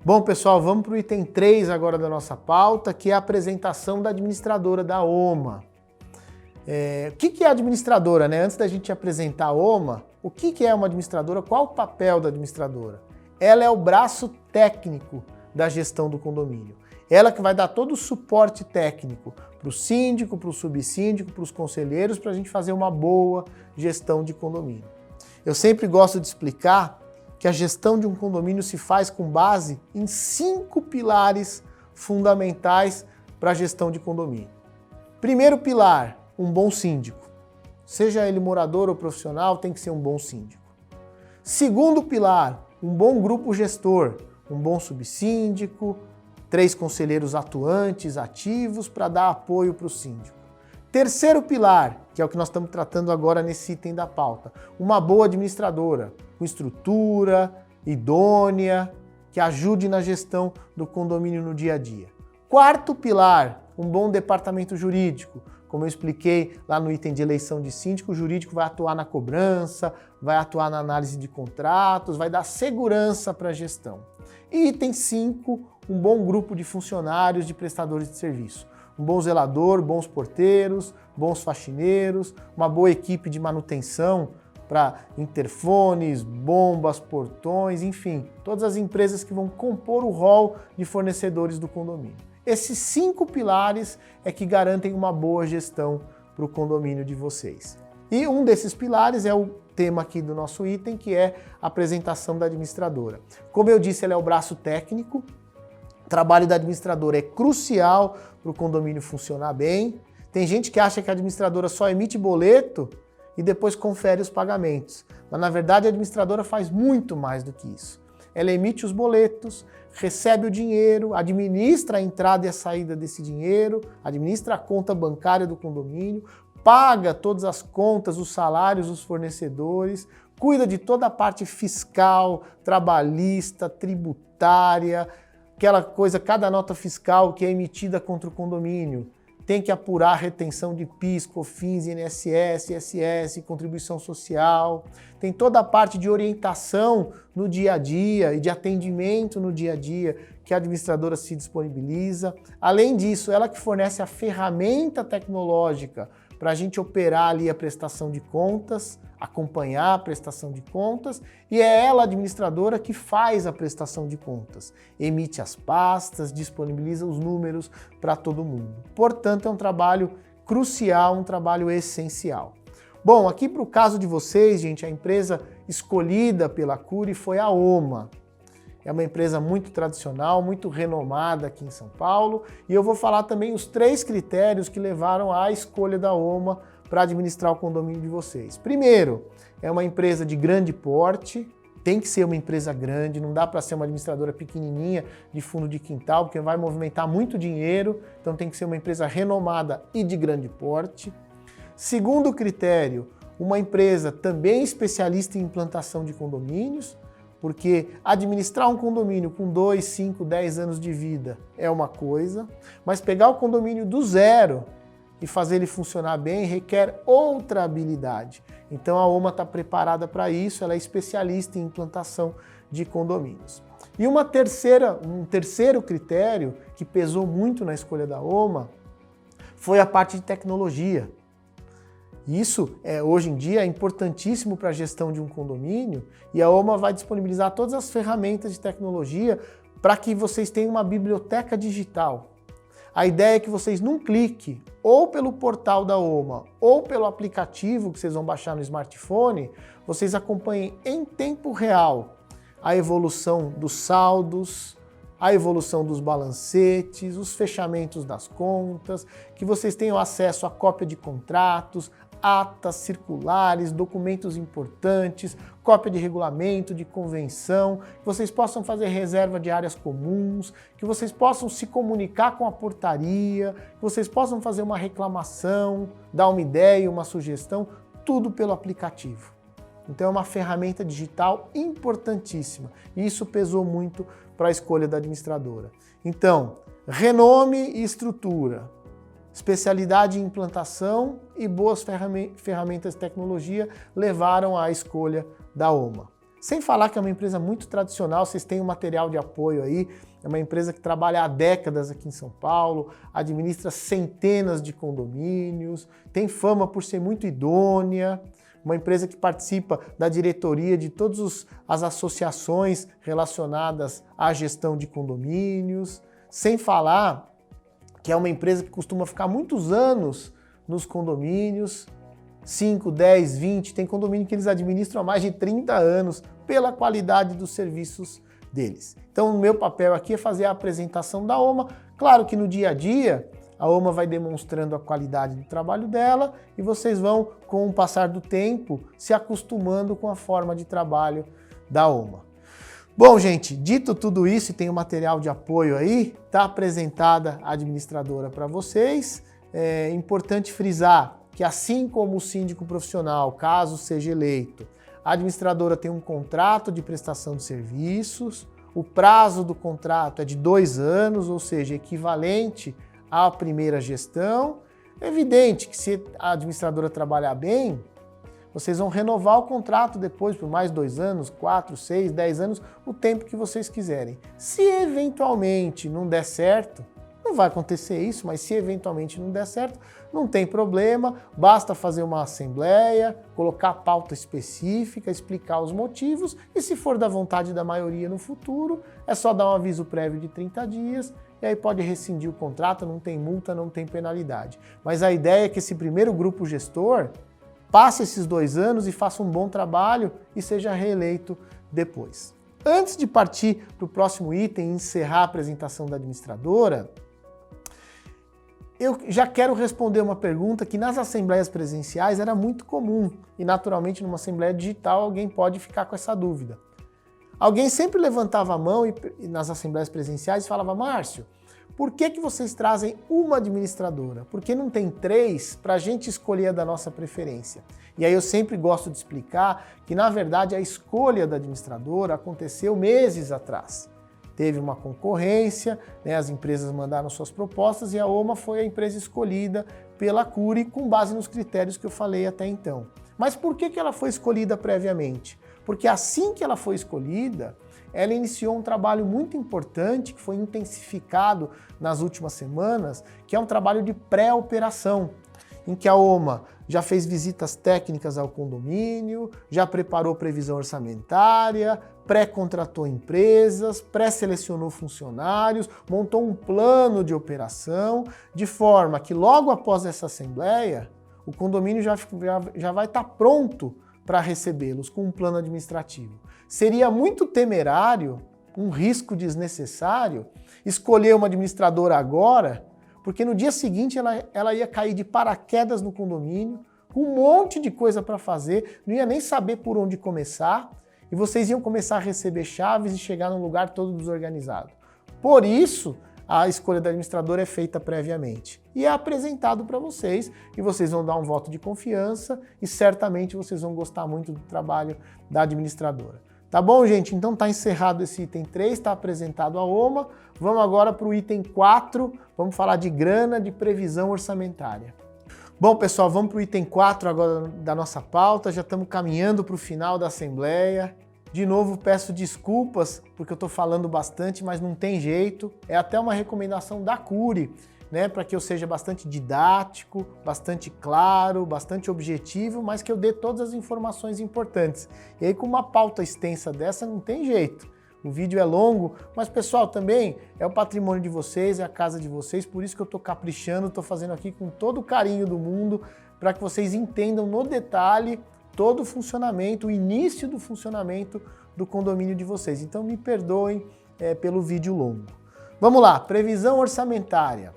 Bom, pessoal, vamos para o item 3 agora da nossa pauta, que é a apresentação da administradora da OMA. O que é a administradora, né? Antes da gente apresentar a OMA, O que é uma administradora? Qual o papel da administradora? Ela é o braço técnico da gestão do condomínio. Ela que vai dar todo o suporte técnico para o síndico, para o subsíndico, para os conselheiros, para a gente fazer uma boa gestão de condomínio. Eu sempre gosto de explicar que a gestão de um condomínio se faz com base em 5 pilares fundamentais para a gestão de condomínio. Primeiro pilar, um bom síndico. Seja ele morador ou profissional, tem que ser um bom síndico. Segundo pilar, um bom grupo gestor, um bom subsíndico, 3 conselheiros atuantes, ativos, para dar apoio para o síndico. Terceiro pilar, que é o que nós estamos tratando agora nesse item da pauta, uma boa administradora, com estrutura, idônea, que ajude na gestão do condomínio no dia a dia. Quarto pilar, um bom departamento jurídico. Como eu expliquei lá no item de eleição de síndico, o jurídico vai atuar na cobrança, vai atuar na análise de contratos, vai dar segurança para a gestão. E item 5, um bom grupo de funcionários, de prestadores de serviço. Um bom zelador, bons porteiros, bons faxineiros, uma boa equipe de manutenção para interfones, bombas, portões, enfim, todas as empresas que vão compor o rol de fornecedores do condomínio. Esses 5 pilares é que garantem uma boa gestão para o condomínio de vocês. E um desses pilares é o tema aqui do nosso item, que é a apresentação da administradora. Como eu disse, ela é o braço técnico. O trabalho da administradora é crucial para o condomínio funcionar bem. Tem gente que acha que a administradora só emite boleto e depois confere os pagamentos. Mas na verdade a administradora faz muito mais do que isso. Ela emite os boletos, recebe o dinheiro, administra a entrada e a saída desse dinheiro, administra a conta bancária do condomínio, paga todas as contas, os salários dos fornecedores, cuida de toda a parte fiscal, trabalhista, tributária, aquela coisa, cada nota fiscal que é emitida contra o condomínio. Tem que apurar a retenção de PIS, COFINS, INSS, ISS, contribuição social. Tem toda a parte de orientação no dia a dia e de atendimento no dia a dia que a administradora se disponibiliza. Além disso, ela que fornece a ferramenta tecnológica para a gente operar ali a prestação de contas, acompanhar a prestação de contas, e é ela, a administradora, que faz a prestação de contas, emite as pastas, disponibiliza os números para todo mundo. Portanto, é um trabalho crucial, um trabalho essencial. Bom, aqui para o caso de vocês, gente, a empresa escolhida pela Cury foi a OMA. É uma empresa muito tradicional, muito renomada aqui em São Paulo, e eu vou falar também os 3 critérios que levaram à escolha da OMA para administrar o condomínio de vocês. Primeiro, é uma empresa de grande porte, tem que ser uma empresa grande, não dá para ser uma administradora pequenininha de fundo de quintal, porque vai movimentar muito dinheiro, então tem que ser uma empresa renomada e de grande porte. Segundo critério, uma empresa também especialista em implantação de condomínios, porque administrar um condomínio com 2, 5, 10 anos de vida é uma coisa, mas pegar o condomínio do zero e fazer ele funcionar bem requer outra habilidade. Então a OMA está preparada para isso, ela é especialista em implantação de condomínios. E um terceiro critério que pesou muito na escolha da OMA foi a parte de tecnologia. Isso, hoje em dia, é importantíssimo para a gestão de um condomínio e a OMA vai disponibilizar todas as ferramentas de tecnologia para que vocês tenham uma biblioteca digital. A ideia é que vocês, num clique, ou pelo portal da OMA, ou pelo aplicativo que vocês vão baixar no smartphone, vocês acompanhem em tempo real a evolução dos saldos, a evolução dos balancetes, os fechamentos das contas, que vocês tenham acesso a cópia de contratos, atas circulares, documentos importantes, cópia de regulamento, de convenção, que vocês possam fazer reserva de áreas comuns, que vocês possam se comunicar com a portaria, que vocês possam fazer uma reclamação, dar uma ideia, uma sugestão, tudo pelo aplicativo. Então é uma ferramenta digital importantíssima e isso pesou muito para a escolha da administradora. Então, renome e estrutura, especialidade em implantação e boas ferramentas de tecnologia levaram à escolha da OMA. Sem falar que é uma empresa muito tradicional, vocês têm um material de apoio aí, é uma empresa que trabalha há décadas aqui em São Paulo, administra centenas de condomínios, tem fama por ser muito idônea, uma empresa que participa da diretoria de todas as associações relacionadas à gestão de condomínios, sem falar que é uma empresa que costuma ficar muitos anos nos condomínios, 5, 10, 20, tem condomínio que eles administram há mais de 30 anos pela qualidade dos serviços deles. Então o meu papel aqui é fazer a apresentação da OMA. Claro que no dia a dia a OMA vai demonstrando a qualidade do trabalho dela e vocês vão, com o passar do tempo, se acostumando com a forma de trabalho da OMA. Bom, gente, dito tudo isso, e tem o material de apoio aí, está apresentada a administradora para vocês. É importante frisar que, assim como o síndico profissional, caso seja eleito, a administradora tem um contrato de prestação de serviços, o prazo do contrato é de 2 anos, ou seja, equivalente à primeira gestão. É evidente que se a administradora trabalhar bem, vocês vão renovar o contrato depois por mais 2 anos, 4, 6, 10 anos, o tempo que vocês quiserem. Se eventualmente não der certo, não vai acontecer isso, mas se eventualmente não der certo, não tem problema, basta fazer uma assembleia, colocar pauta específica, explicar os motivos e se for da vontade da maioria no futuro, é só dar um aviso prévio de 30 dias e aí pode rescindir o contrato, não tem multa, não tem penalidade. Mas a ideia é que esse primeiro grupo gestor passe esses 2 anos e faça um bom trabalho e seja reeleito depois. Antes de partir para o próximo item e encerrar a apresentação da administradora, eu já quero responder uma pergunta que nas assembleias presenciais era muito comum e naturalmente numa assembleia digital alguém pode ficar com essa dúvida. Alguém sempre levantava a mão e nas assembleias presenciais falava: Márcio, por que vocês trazem uma administradora? Por que não tem 3 para a gente escolher a da nossa preferência? E aí eu sempre gosto de explicar que, na verdade, a escolha da administradora aconteceu meses atrás. Teve uma concorrência, né, as empresas mandaram suas propostas e a OMA foi a empresa escolhida pela CURI com base nos critérios que eu falei até então. Mas por que ela foi escolhida previamente? Porque assim que ela foi escolhida, ela iniciou um trabalho muito importante que foi intensificado nas últimas semanas, que é um trabalho de pré-operação, em que a OMA já fez visitas técnicas ao condomínio, já preparou previsão orçamentária, pré-contratou empresas, pré-selecionou funcionários, montou um plano de operação, de forma que logo após essa assembleia, o condomínio já vai estar pronto para recebê-los com um plano administrativo. Seria muito temerário, um risco desnecessário, escolher uma administradora agora, porque no dia seguinte ela ia cair de paraquedas no condomínio, com um monte de coisa para fazer, não ia nem saber por onde começar, e vocês iam começar a receber chaves e chegar num lugar todo desorganizado. Por isso, a escolha da administradora é feita previamente e é apresentado para vocês, e vocês vão dar um voto de confiança e certamente vocês vão gostar muito do trabalho da administradora. Tá bom, gente? Então tá encerrado esse item 3, está apresentado a OMA. Vamos agora para o item 4, vamos falar de grana, de previsão orçamentária. Bom, pessoal, vamos para o item 4 agora da nossa pauta, já estamos caminhando para o final da assembleia. De novo, peço desculpas porque eu estou falando bastante, mas não tem jeito. É até uma recomendação da CURI, né, para que eu seja bastante didático, bastante claro, bastante objetivo, mas que eu dê todas as informações importantes. E aí, com uma pauta extensa dessa, não tem jeito. O vídeo é longo, mas, pessoal, também é o patrimônio de vocês, é a casa de vocês, por isso que eu estou caprichando, estou fazendo aqui com todo o carinho do mundo, para que vocês entendam no detalhe todo o funcionamento, o início do funcionamento do condomínio de vocês. Então, me perdoem pelo vídeo longo. Vamos lá, previsão orçamentária.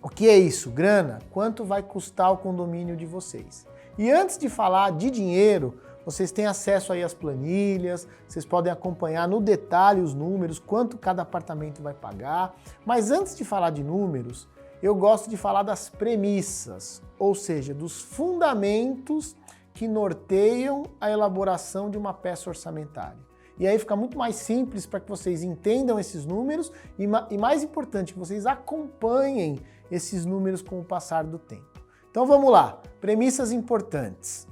O que é isso? Grana. Quanto vai custar o condomínio de vocês? E antes de falar de dinheiro, vocês têm acesso aí às planilhas, vocês podem acompanhar no detalhe os números, quanto cada apartamento vai pagar. Mas antes de falar de números, eu gosto de falar das premissas, ou seja, dos fundamentos que norteiam a elaboração de uma peça orçamentária. E aí fica muito mais simples para que vocês entendam esses números e mais importante, que vocês acompanhem esses números com o passar do tempo. Então vamos lá, premissas importantes.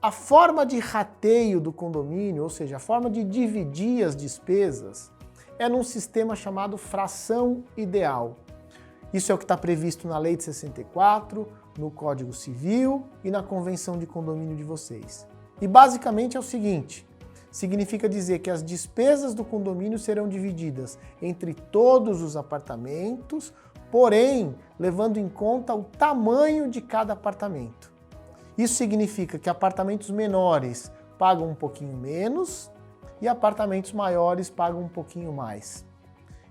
A forma de rateio do condomínio, ou seja, a forma de dividir as despesas, é num sistema chamado fração ideal. Isso é o que está previsto na Lei de 64, no Código Civil e na Convenção de Condomínio de vocês. E basicamente é o seguinte, significa dizer que as despesas do condomínio serão divididas entre todos os apartamentos, porém levando em conta o tamanho de cada apartamento. Isso significa que apartamentos menores pagam um pouquinho menos e apartamentos maiores pagam um pouquinho mais.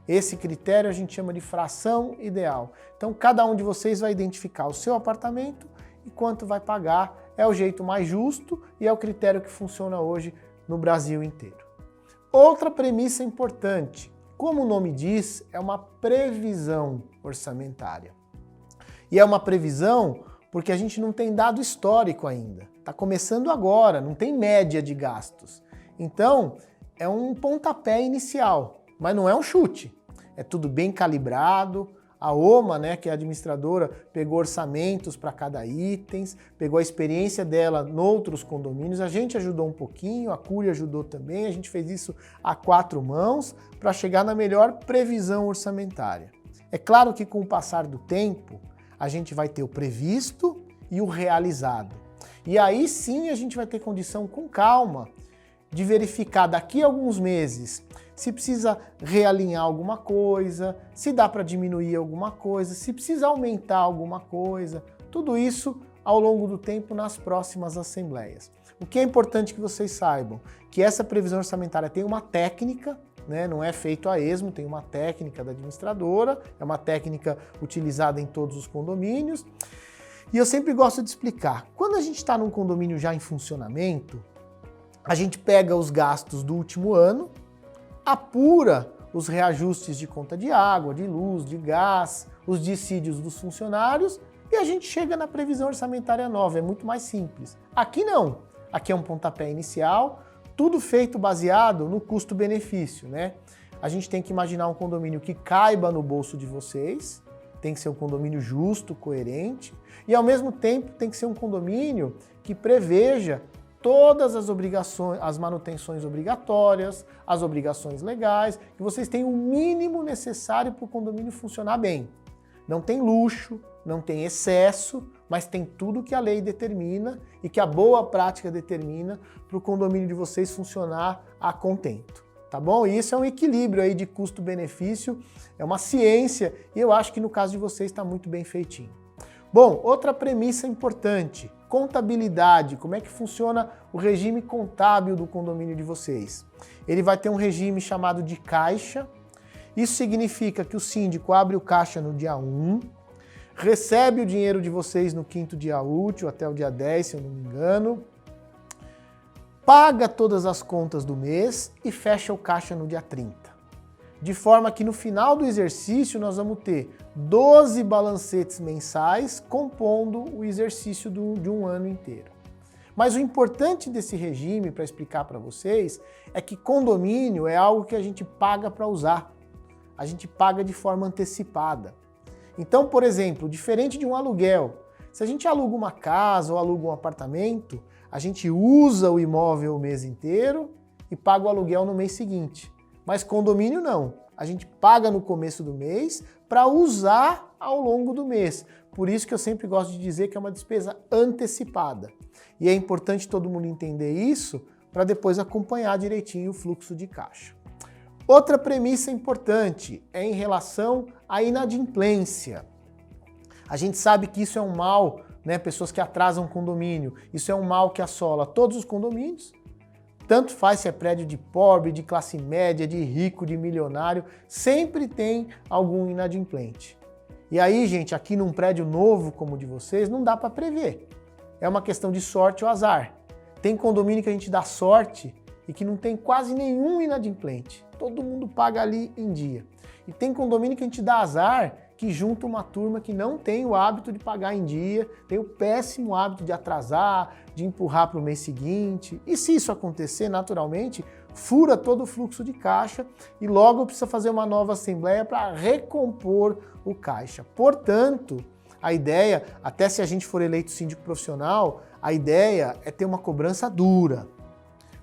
Esse critério a gente chama de fração ideal. Então cada um de vocês vai identificar o seu apartamento e quanto vai pagar. É o jeito mais justo e é o critério que funciona hoje no Brasil inteiro. Outra premissa importante, como o nome diz, é uma previsão orçamentária. E é uma previsão porque a gente não tem dado histórico ainda. Está começando agora, não tem média de gastos. Então, é um pontapé inicial, mas não é um chute. É tudo bem calibrado. A OMA, né, que é a administradora, pegou orçamentos para cada item, pegou a experiência dela em outros condomínios, a gente ajudou um pouquinho, a Cury ajudou também, a gente fez isso a 4 mãos para chegar na melhor previsão orçamentária. É claro que com o passar do tempo, a gente vai ter o previsto e o realizado. E aí sim a gente vai ter condição com calma de verificar daqui a alguns meses se precisa realinhar alguma coisa, se dá para diminuir alguma coisa, se precisa aumentar alguma coisa. Tudo isso ao longo do tempo nas próximas assembleias. O que é importante que vocês saibam, que essa previsão orçamentária tem uma técnica, né, não é feito a esmo, tem uma técnica da administradora, é uma técnica utilizada em todos os condomínios. E eu sempre gosto de explicar, quando a gente está num condomínio já em funcionamento, a gente pega os gastos do último ano, apura os reajustes de conta de água, de luz, de gás, os dissídios dos funcionários e a gente chega na previsão orçamentária nova, é muito mais simples. Aqui não, aqui é um pontapé inicial, tudo feito baseado no custo-benefício, né? A gente tem que imaginar um condomínio que caiba no bolso de vocês, tem que ser um condomínio justo, coerente e ao mesmo tempo tem que ser um condomínio que preveja todas as obrigações, as manutenções obrigatórias, as obrigações legais, que vocês tenham o mínimo necessário para o condomínio funcionar bem. Não tem luxo, não tem excesso, mas tem tudo que a lei determina e que a boa prática determina para o condomínio de vocês funcionar a contento. Tá bom? E isso é um equilíbrio aí de custo-benefício, é uma ciência e eu acho que no caso de vocês está muito bem feitinho. Bom, outra premissa importante, contabilidade, como é que funciona o regime contábil do condomínio de vocês? Ele vai ter um regime chamado de caixa, isso significa que o síndico abre o caixa no dia 1, recebe o dinheiro de vocês no 5º dia útil, até o dia 10, se eu não me engano, paga todas as contas do mês e fecha o caixa no dia 30. De forma que no final do exercício nós vamos ter 12 balancetes mensais compondo o exercício de um ano inteiro. Mas o importante desse regime, para explicar para vocês, é que condomínio é algo que a gente paga para usar. A gente paga de forma antecipada. Então, por exemplo, diferente de um aluguel, se a gente aluga uma casa ou aluga um apartamento, a gente usa o imóvel o mês inteiro e paga o aluguel no mês seguinte. Mas condomínio não, a gente paga no começo do mês para usar ao longo do mês. Por isso que eu sempre gosto de dizer que é uma despesa antecipada. E é importante todo mundo entender isso para depois acompanhar direitinho o fluxo de caixa. Outra premissa importante é em relação à inadimplência. A gente sabe que isso é um mal, né? Pessoas que atrasam condomínio, isso é um mal que assola todos os condomínios. Tanto faz se é prédio de pobre, de classe média, de rico, de milionário, sempre tem algum inadimplente. E aí, gente, aqui num prédio novo como o de vocês, não dá para prever. É uma questão de sorte ou azar. Tem condomínio que a gente dá sorte e que não tem quase nenhum inadimplente. Todo mundo paga ali em dia. E tem condomínio que a gente dá azar, que junta uma turma que não tem o hábito de pagar em dia, tem o péssimo hábito de atrasar, de empurrar para o mês seguinte. E se isso acontecer, naturalmente, fura todo o fluxo de caixa e logo precisa fazer uma nova assembleia para recompor o caixa. Portanto, a ideia, até se a gente for eleito síndico profissional, a ideia é ter uma cobrança dura.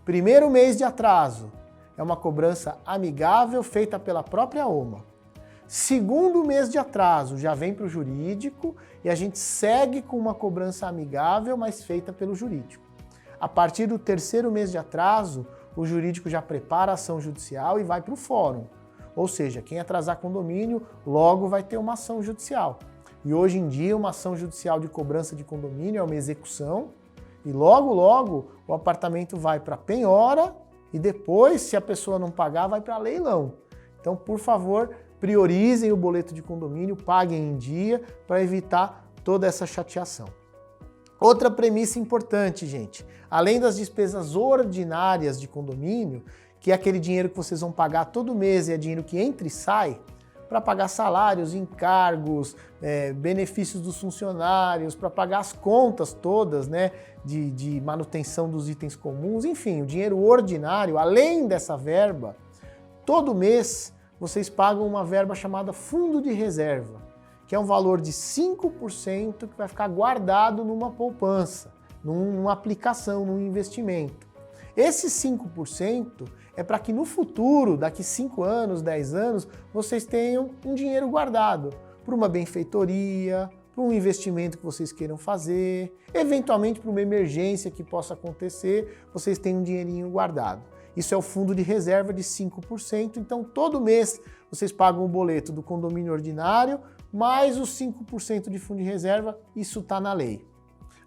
Primeiro mês de atraso é uma cobrança amigável feita pela própria OMA. Segundo mês de atraso já vem para o jurídico e a gente segue com uma cobrança amigável, mas feita pelo jurídico. A partir do terceiro mês de atraso, o jurídico já prepara a ação judicial e vai para o fórum. Ou seja, quem atrasar condomínio logo vai ter uma ação judicial. E hoje em dia uma ação judicial de cobrança de condomínio é uma execução e logo o apartamento vai para penhora e depois, se a pessoa não pagar, vai para leilão. Então, por favor, priorizem o boleto de condomínio, paguem em dia para evitar toda essa chateação. Outra premissa importante, gente, além das despesas ordinárias de condomínio, que é aquele dinheiro que vocês vão pagar todo mês e é dinheiro que entra e sai, para pagar salários, encargos, benefícios dos funcionários, para pagar as contas todas, né, de manutenção dos itens comuns, enfim, o dinheiro ordinário, além dessa verba, todo mês vocês pagam uma verba chamada fundo de reserva, que é um valor de 5% que vai ficar guardado numa poupança, numa aplicação, num investimento. Esse 5% é para que no futuro, daqui 5 anos, 10 anos, vocês tenham um dinheiro guardado para uma benfeitoria, para um investimento que vocês queiram fazer, eventualmente para uma emergência que possa acontecer, vocês têm um dinheirinho guardado. Isso é o fundo de reserva de 5%, então todo mês vocês pagam o boleto do condomínio ordinário, mais os 5% de fundo de reserva, isso está na lei.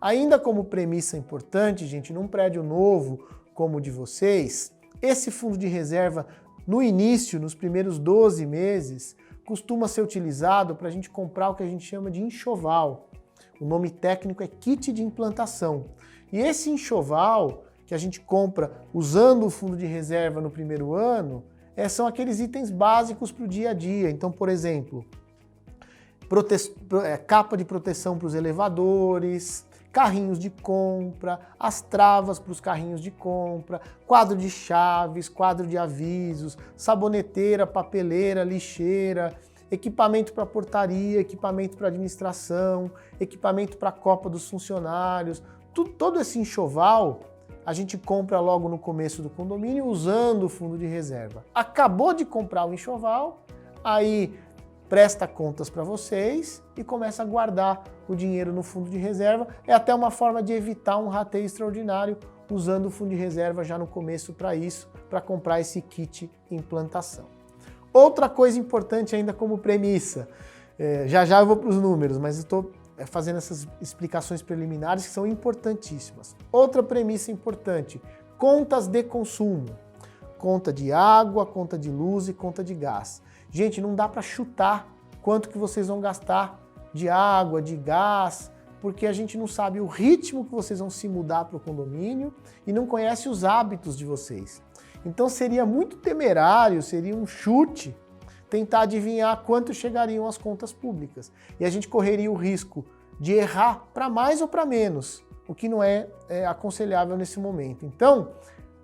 Ainda como premissa importante, gente, num prédio novo como o de vocês, esse fundo de reserva, no início, nos primeiros 12 meses, costuma ser utilizado para a gente comprar o que a gente chama de enxoval. O nome técnico é kit de implantação. E esse enxoval que a gente compra usando o fundo de reserva no primeiro ano, são aqueles itens básicos para o dia a dia. Então, por exemplo, capa de proteção para os elevadores, carrinhos de compra, as travas para os carrinhos de compra, quadro de chaves, quadro de avisos, saboneteira, papeleira, lixeira, equipamento para portaria, equipamento para administração, equipamento para a copa dos funcionários. Todo esse enxoval a gente compra logo no começo do condomínio usando o fundo de reserva. Acabou de comprar o enxoval, aí presta contas para vocês e começa a guardar o dinheiro no fundo de reserva. É até uma forma de evitar um rateio extraordinário usando o fundo de reserva já no começo para isso, para comprar esse kit implantação. Outra coisa importante ainda como premissa, já eu vou para os números, mas estou fazendo essas explicações preliminares que são importantíssimas. Outra premissa importante, contas de consumo. Conta de água, conta de luz e conta de gás. Gente, não dá para chutar quanto que vocês vão gastar de água, de gás, porque a gente não sabe o ritmo que vocês vão se mudar para o condomínio e não conhece os hábitos de vocês. Então seria muito temerário, seria um chute tentar adivinhar quanto chegariam as contas públicas. E a gente correria o risco de errar para mais ou para menos, o que não é aconselhável nesse momento. Então,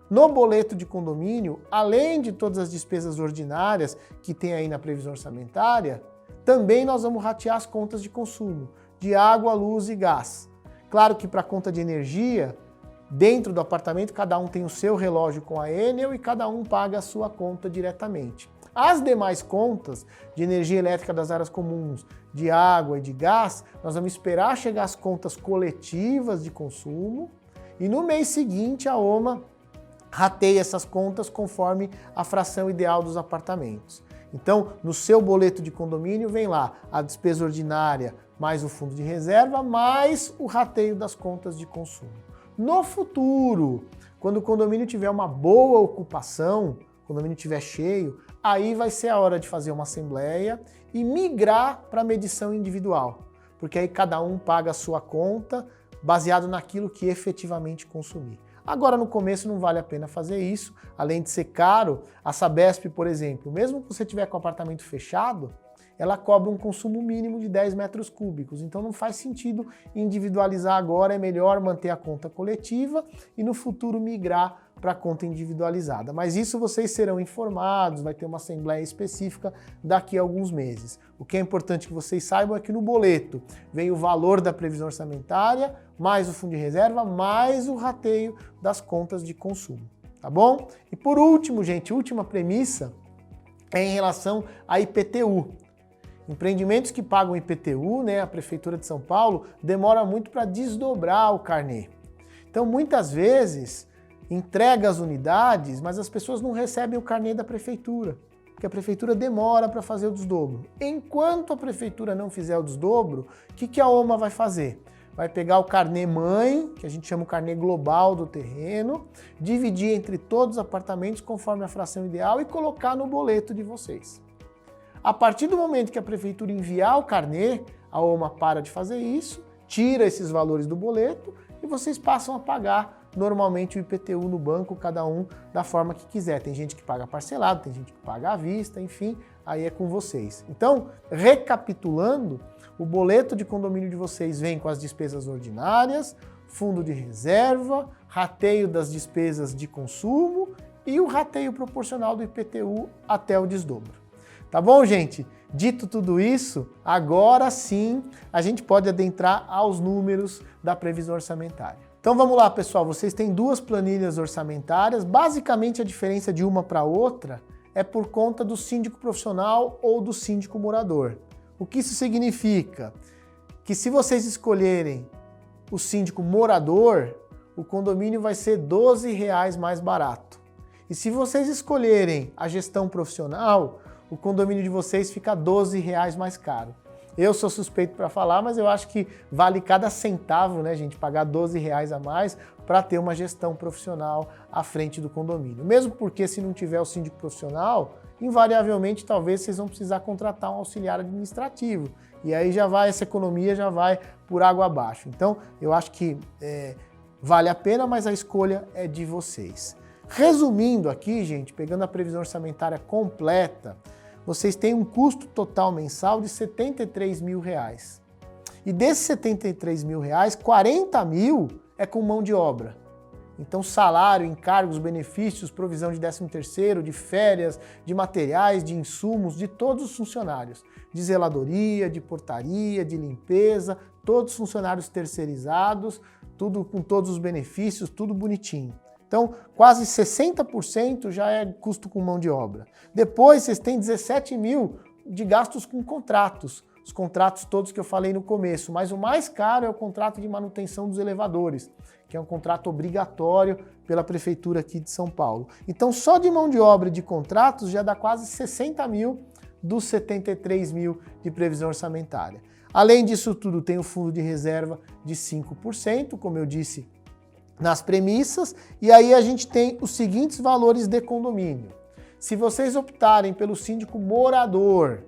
no boleto de condomínio, além de todas as despesas ordinárias que tem aí na previsão orçamentária, também nós vamos ratear as contas de consumo, de água, luz e gás. Claro que para a conta de energia, dentro do apartamento, cada um tem o seu relógio com a Enel e cada um paga a sua conta diretamente. As demais contas de energia elétrica das áreas comuns, de água e de gás, nós vamos esperar chegar as contas coletivas de consumo e no mês seguinte a OMA rateia essas contas conforme a fração ideal dos apartamentos. Então, no seu boleto de condomínio vem lá a despesa ordinária mais o fundo de reserva, mais o rateio das contas de consumo. No futuro, quando o condomínio tiver uma boa ocupação, o condomínio estiver cheio, aí vai ser a hora de fazer uma assembleia e migrar para a medição individual, porque aí cada um paga a sua conta baseado naquilo que efetivamente consumir. Agora, no começo, não vale a pena fazer isso. Além de ser caro, a Sabesp, por exemplo, mesmo que você tiver com o apartamento fechado, ela cobra um consumo mínimo de 10 metros cúbicos. Então, não faz sentido individualizar agora, é melhor manter a conta coletiva e no futuro migrar para a conta individualizada. Mas isso vocês serão informados, vai ter uma assembleia específica daqui a alguns meses. O que é importante que vocês saibam é que no boleto vem o valor da previsão orçamentária, mais o fundo de reserva, mais o rateio das contas de consumo, tá bom? E por último, gente, última premissa é em relação à IPTU. Empreendimentos que pagam IPTU, né, a Prefeitura de São Paulo, demora muito para desdobrar o carnê. Então, muitas vezes, entrega as unidades, mas as pessoas não recebem o carnê da Prefeitura, porque a Prefeitura demora para fazer o desdobro. Enquanto a Prefeitura não fizer o desdobro, o que a OMA vai fazer? Vai pegar o carnê mãe, que a gente chama o carnê global do terreno, dividir entre todos os apartamentos conforme a fração ideal e colocar no boleto de vocês. A partir do momento que a Prefeitura enviar o carnê, a OMA para de fazer isso, tira esses valores do boleto e vocês passam a pagar normalmente o IPTU no banco, cada um da forma que quiser. Tem gente que paga parcelado, tem gente que paga à vista, enfim, aí é com vocês. Então, recapitulando, o boleto de condomínio de vocês vem com as despesas ordinárias, fundo de reserva, rateio das despesas de consumo e o rateio proporcional do IPTU até o desdobro. Tá bom, gente? Dito tudo isso, agora sim a gente pode adentrar aos números da previsão orçamentária. Então vamos lá, pessoal, vocês têm duas planilhas orçamentárias, basicamente a diferença de uma para outra é por conta do síndico profissional ou do síndico morador. O que isso significa? Que se vocês escolherem o síndico morador, o condomínio vai ser R$12 mais barato. E se vocês escolherem a gestão profissional, o condomínio de vocês fica R$12 mais caro. Eu sou suspeito para falar, mas eu acho que vale cada centavo, né, gente, pagar R$12 a mais para ter uma gestão profissional à frente do condomínio. Mesmo porque se não tiver o síndico profissional, invariavelmente talvez vocês vão precisar contratar um auxiliar administrativo. E aí já vai, essa economia já vai por água abaixo. Então, eu acho que vale a pena, mas a escolha é de vocês. Resumindo aqui, gente, pegando a previsão orçamentária completa, vocês têm um custo total mensal de R$73 mil. E desses R$73 mil, 40 mil é com mão de obra. Então salário, encargos, benefícios, provisão de 13º, de férias, de materiais, de insumos, de todos os funcionários. De zeladoria, de portaria, de limpeza, todos os funcionários terceirizados, tudo com todos os benefícios, tudo bonitinho. Então, quase 60% já é custo com mão de obra. Depois, vocês têm 17 mil de gastos com contratos. Os contratos todos que eu falei no começo. Mas o mais caro é o contrato de manutenção dos elevadores, que é um contrato obrigatório pela Prefeitura aqui de São Paulo. Então, só de mão de obra e de contratos já dá quase 60 mil dos 73 mil de previsão orçamentária. Além disso tudo, tem o fundo de reserva de 5%, como eu disse, nas premissas, e aí a gente tem os seguintes valores de condomínio. Se vocês optarem pelo síndico morador,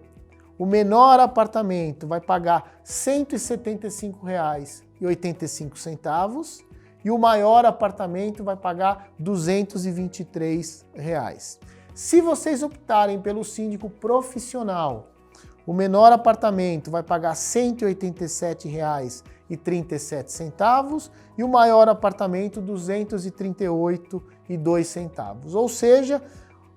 o menor apartamento vai pagar R$ 175,85 e o maior apartamento vai pagar R$ 223. Se vocês optarem pelo síndico profissional, o menor apartamento vai pagar R$ 187,37 e o maior apartamento R$ 238,02. Ou seja,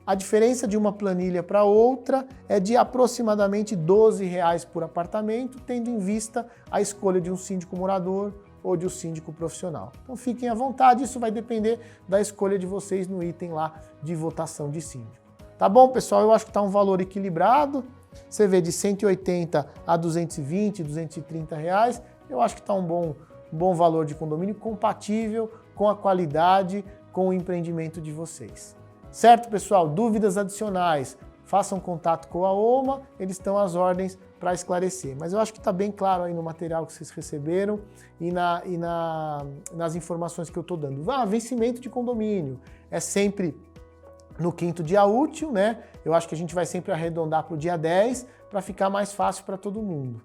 a diferença de uma planilha para outra é de aproximadamente R$ 12 por apartamento, tendo em vista a escolha de um síndico morador ou de um síndico profissional. Então fiquem à vontade, isso vai depender da escolha de vocês no item lá de votação de síndico. Tá bom, pessoal? Eu acho que está um valor equilibrado. Você vê de 180 a 220, 230 reais, eu acho que está um bom valor de condomínio compatível com a qualidade, com o empreendimento de vocês. Certo, pessoal? Dúvidas adicionais, façam contato com a OMA, eles estão às ordens para esclarecer. Mas eu acho que está bem claro aí no material que vocês receberam e nas informações que eu estou dando. Vencimento de condomínio é sempre no 5º dia útil, né? Eu acho que a gente vai sempre arredondar para o dia 10 para ficar mais fácil para todo mundo.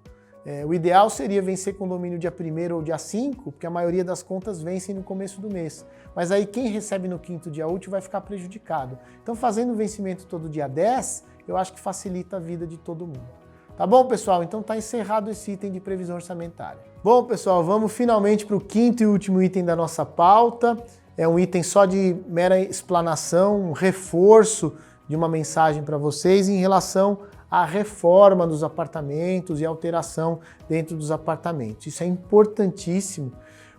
O ideal seria vencer condomínio dia 1º ou dia 5, porque a maioria das contas vencem no começo do mês. Mas aí quem recebe no 5º dia útil vai ficar prejudicado. Então fazendo o vencimento todo dia 10, eu acho que facilita a vida de todo mundo. Tá bom, pessoal? Então tá encerrado esse item de previsão orçamentária. Bom, pessoal, vamos finalmente para o 5º e último item da nossa pauta. É um item só de mera explanação, um reforço de uma mensagem para vocês em relação à reforma dos apartamentos e alteração dentro dos apartamentos. Isso é importantíssimo.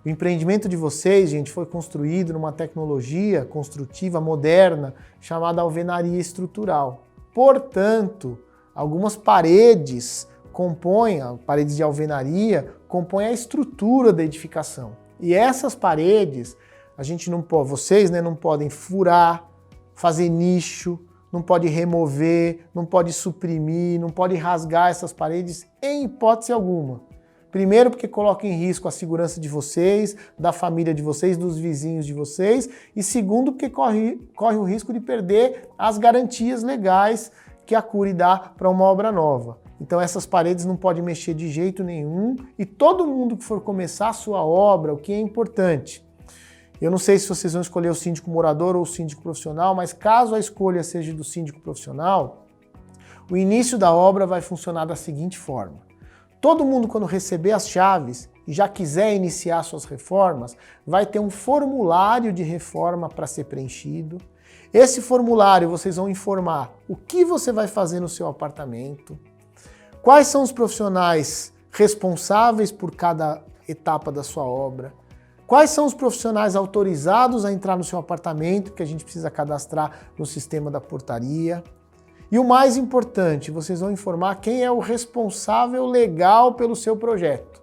O empreendimento de vocês, gente, foi construído numa tecnologia construtiva moderna chamada alvenaria estrutural. Portanto, algumas paredes compõem, paredes de alvenaria, compõem a estrutura da edificação. E essas paredes, a gente não pode, vocês, né, não podem furar, fazer nicho, não pode remover, não pode suprimir, não pode rasgar essas paredes em hipótese alguma. Primeiro, porque coloca em risco a segurança de vocês, da família de vocês, dos vizinhos de vocês. E segundo, porque corre o risco de perder as garantias legais que a Cury dá para uma obra nova. Então essas paredes não podem mexer de jeito nenhum. E todo mundo que for começar a sua obra, o que é importante? Eu não sei se vocês vão escolher o síndico morador ou o síndico profissional, mas caso a escolha seja do síndico profissional, o início da obra vai funcionar da seguinte forma. Todo mundo, quando receber as chaves e já quiser iniciar suas reformas, vai ter um formulário de reforma para ser preenchido. Esse formulário vocês vão informar o que você vai fazer no seu apartamento, quais são os profissionais responsáveis por cada etapa da sua obra, quais são os profissionais autorizados a entrar no seu apartamento, que a gente precisa cadastrar no sistema da portaria. E o mais importante, vocês vão informar quem é o responsável legal pelo seu projeto.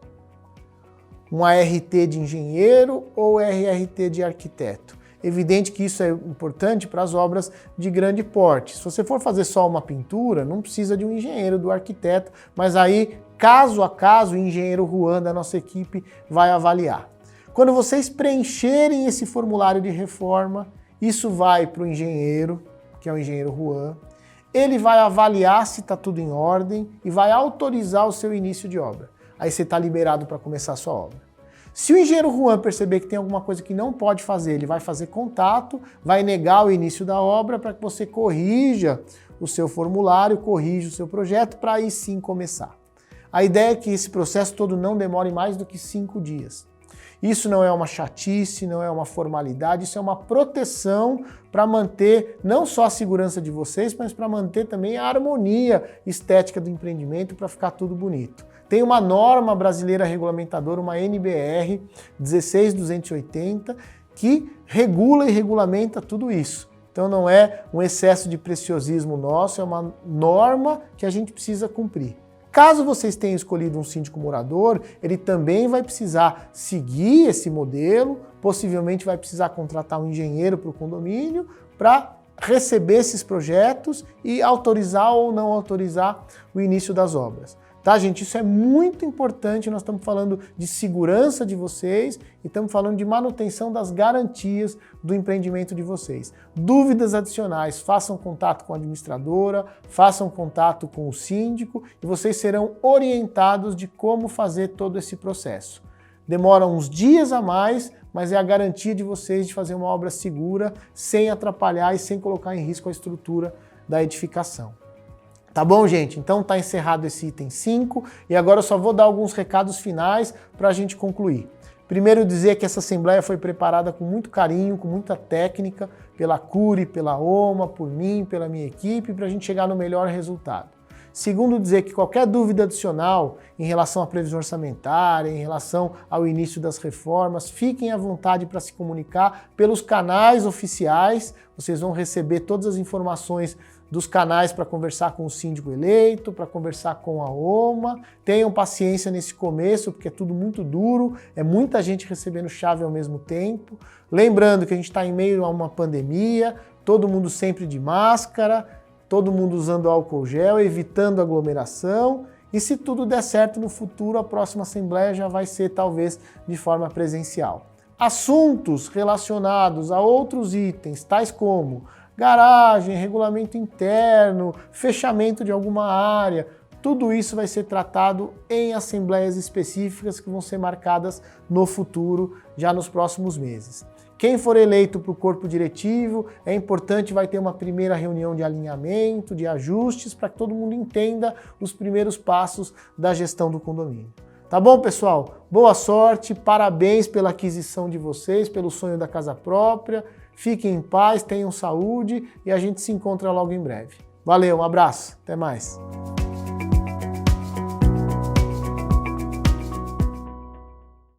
Um ART de engenheiro ou RRT de arquiteto. Evidente que isso é importante para as obras de grande porte. Se você for fazer só uma pintura, não precisa de um engenheiro, do arquiteto, mas aí, caso a caso, o engenheiro Juan da nossa equipe vai avaliar. Quando vocês preencherem esse formulário de reforma, isso vai para o engenheiro, que é o engenheiro Juan. Ele vai avaliar se está tudo em ordem e vai autorizar o seu início de obra. Aí você está liberado para começar a sua obra. Se o engenheiro Juan perceber que tem alguma coisa que não pode fazer, ele vai fazer contato, vai negar o início da obra para que você corrija o seu formulário, corrija o seu projeto para aí sim começar. A ideia é que esse processo todo não demore mais do que 5 dias. Isso não é uma chatice, não é uma formalidade, isso é uma proteção para manter não só a segurança de vocês, mas para manter também a harmonia estética do empreendimento, para ficar tudo bonito. Tem uma norma brasileira regulamentadora, uma NBR 16280, que regula e regulamenta tudo isso. Então não é um excesso de preciosismo nosso, é uma norma que a gente precisa cumprir. Caso vocês tenham escolhido um síndico morador, ele também vai precisar seguir esse modelo, possivelmente vai precisar contratar um engenheiro para o condomínio para receber esses projetos e autorizar ou não autorizar o início das obras. Tá, gente? Isso é muito importante, nós estamos falando de segurança de vocês e estamos falando de manutenção das garantias do empreendimento de vocês. Dúvidas adicionais, façam contato com a administradora, façam contato com o síndico e vocês serão orientados de como fazer todo esse processo. Demora uns dias a mais, mas é a garantia de vocês de fazer uma obra segura, sem atrapalhar e sem colocar em risco a estrutura da edificação. Tá bom, gente? Então tá encerrado esse item 5 e agora eu só vou dar alguns recados finais para a gente concluir. Primeiro, dizer que essa assembleia foi preparada com muito carinho, com muita técnica, pela Cury, pela OMA, por mim, pela minha equipe, para a gente chegar no melhor resultado. Segundo, dizer que qualquer dúvida adicional em relação à previsão orçamentária, em relação ao início das reformas, fiquem à vontade para se comunicar pelos canais oficiais. Vocês vão receber todas as informações dos canais para conversar com o síndico eleito, para conversar com a OMA. Tenham paciência nesse começo, porque é tudo muito duro, é muita gente recebendo chave ao mesmo tempo. Lembrando que a gente está em meio a uma pandemia, todo mundo sempre de máscara, todo mundo usando álcool gel, evitando aglomeração. E se tudo der certo no futuro, a próxima assembleia já vai ser talvez de forma presencial. Assuntos relacionados a outros itens, tais como garagem, regulamento interno, fechamento de alguma área, tudo isso vai ser tratado em assembleias específicas que vão ser marcadas no futuro, já nos próximos meses. Quem for eleito para o corpo diretivo, é importante, vai ter uma primeira reunião de alinhamento, de ajustes, para que todo mundo entenda os primeiros passos da gestão do condomínio. Tá bom, pessoal? Boa sorte, parabéns pela aquisição de vocês, pelo sonho da casa própria. Fiquem em paz, tenham saúde e a gente se encontra logo em breve. Valeu, um abraço, até mais.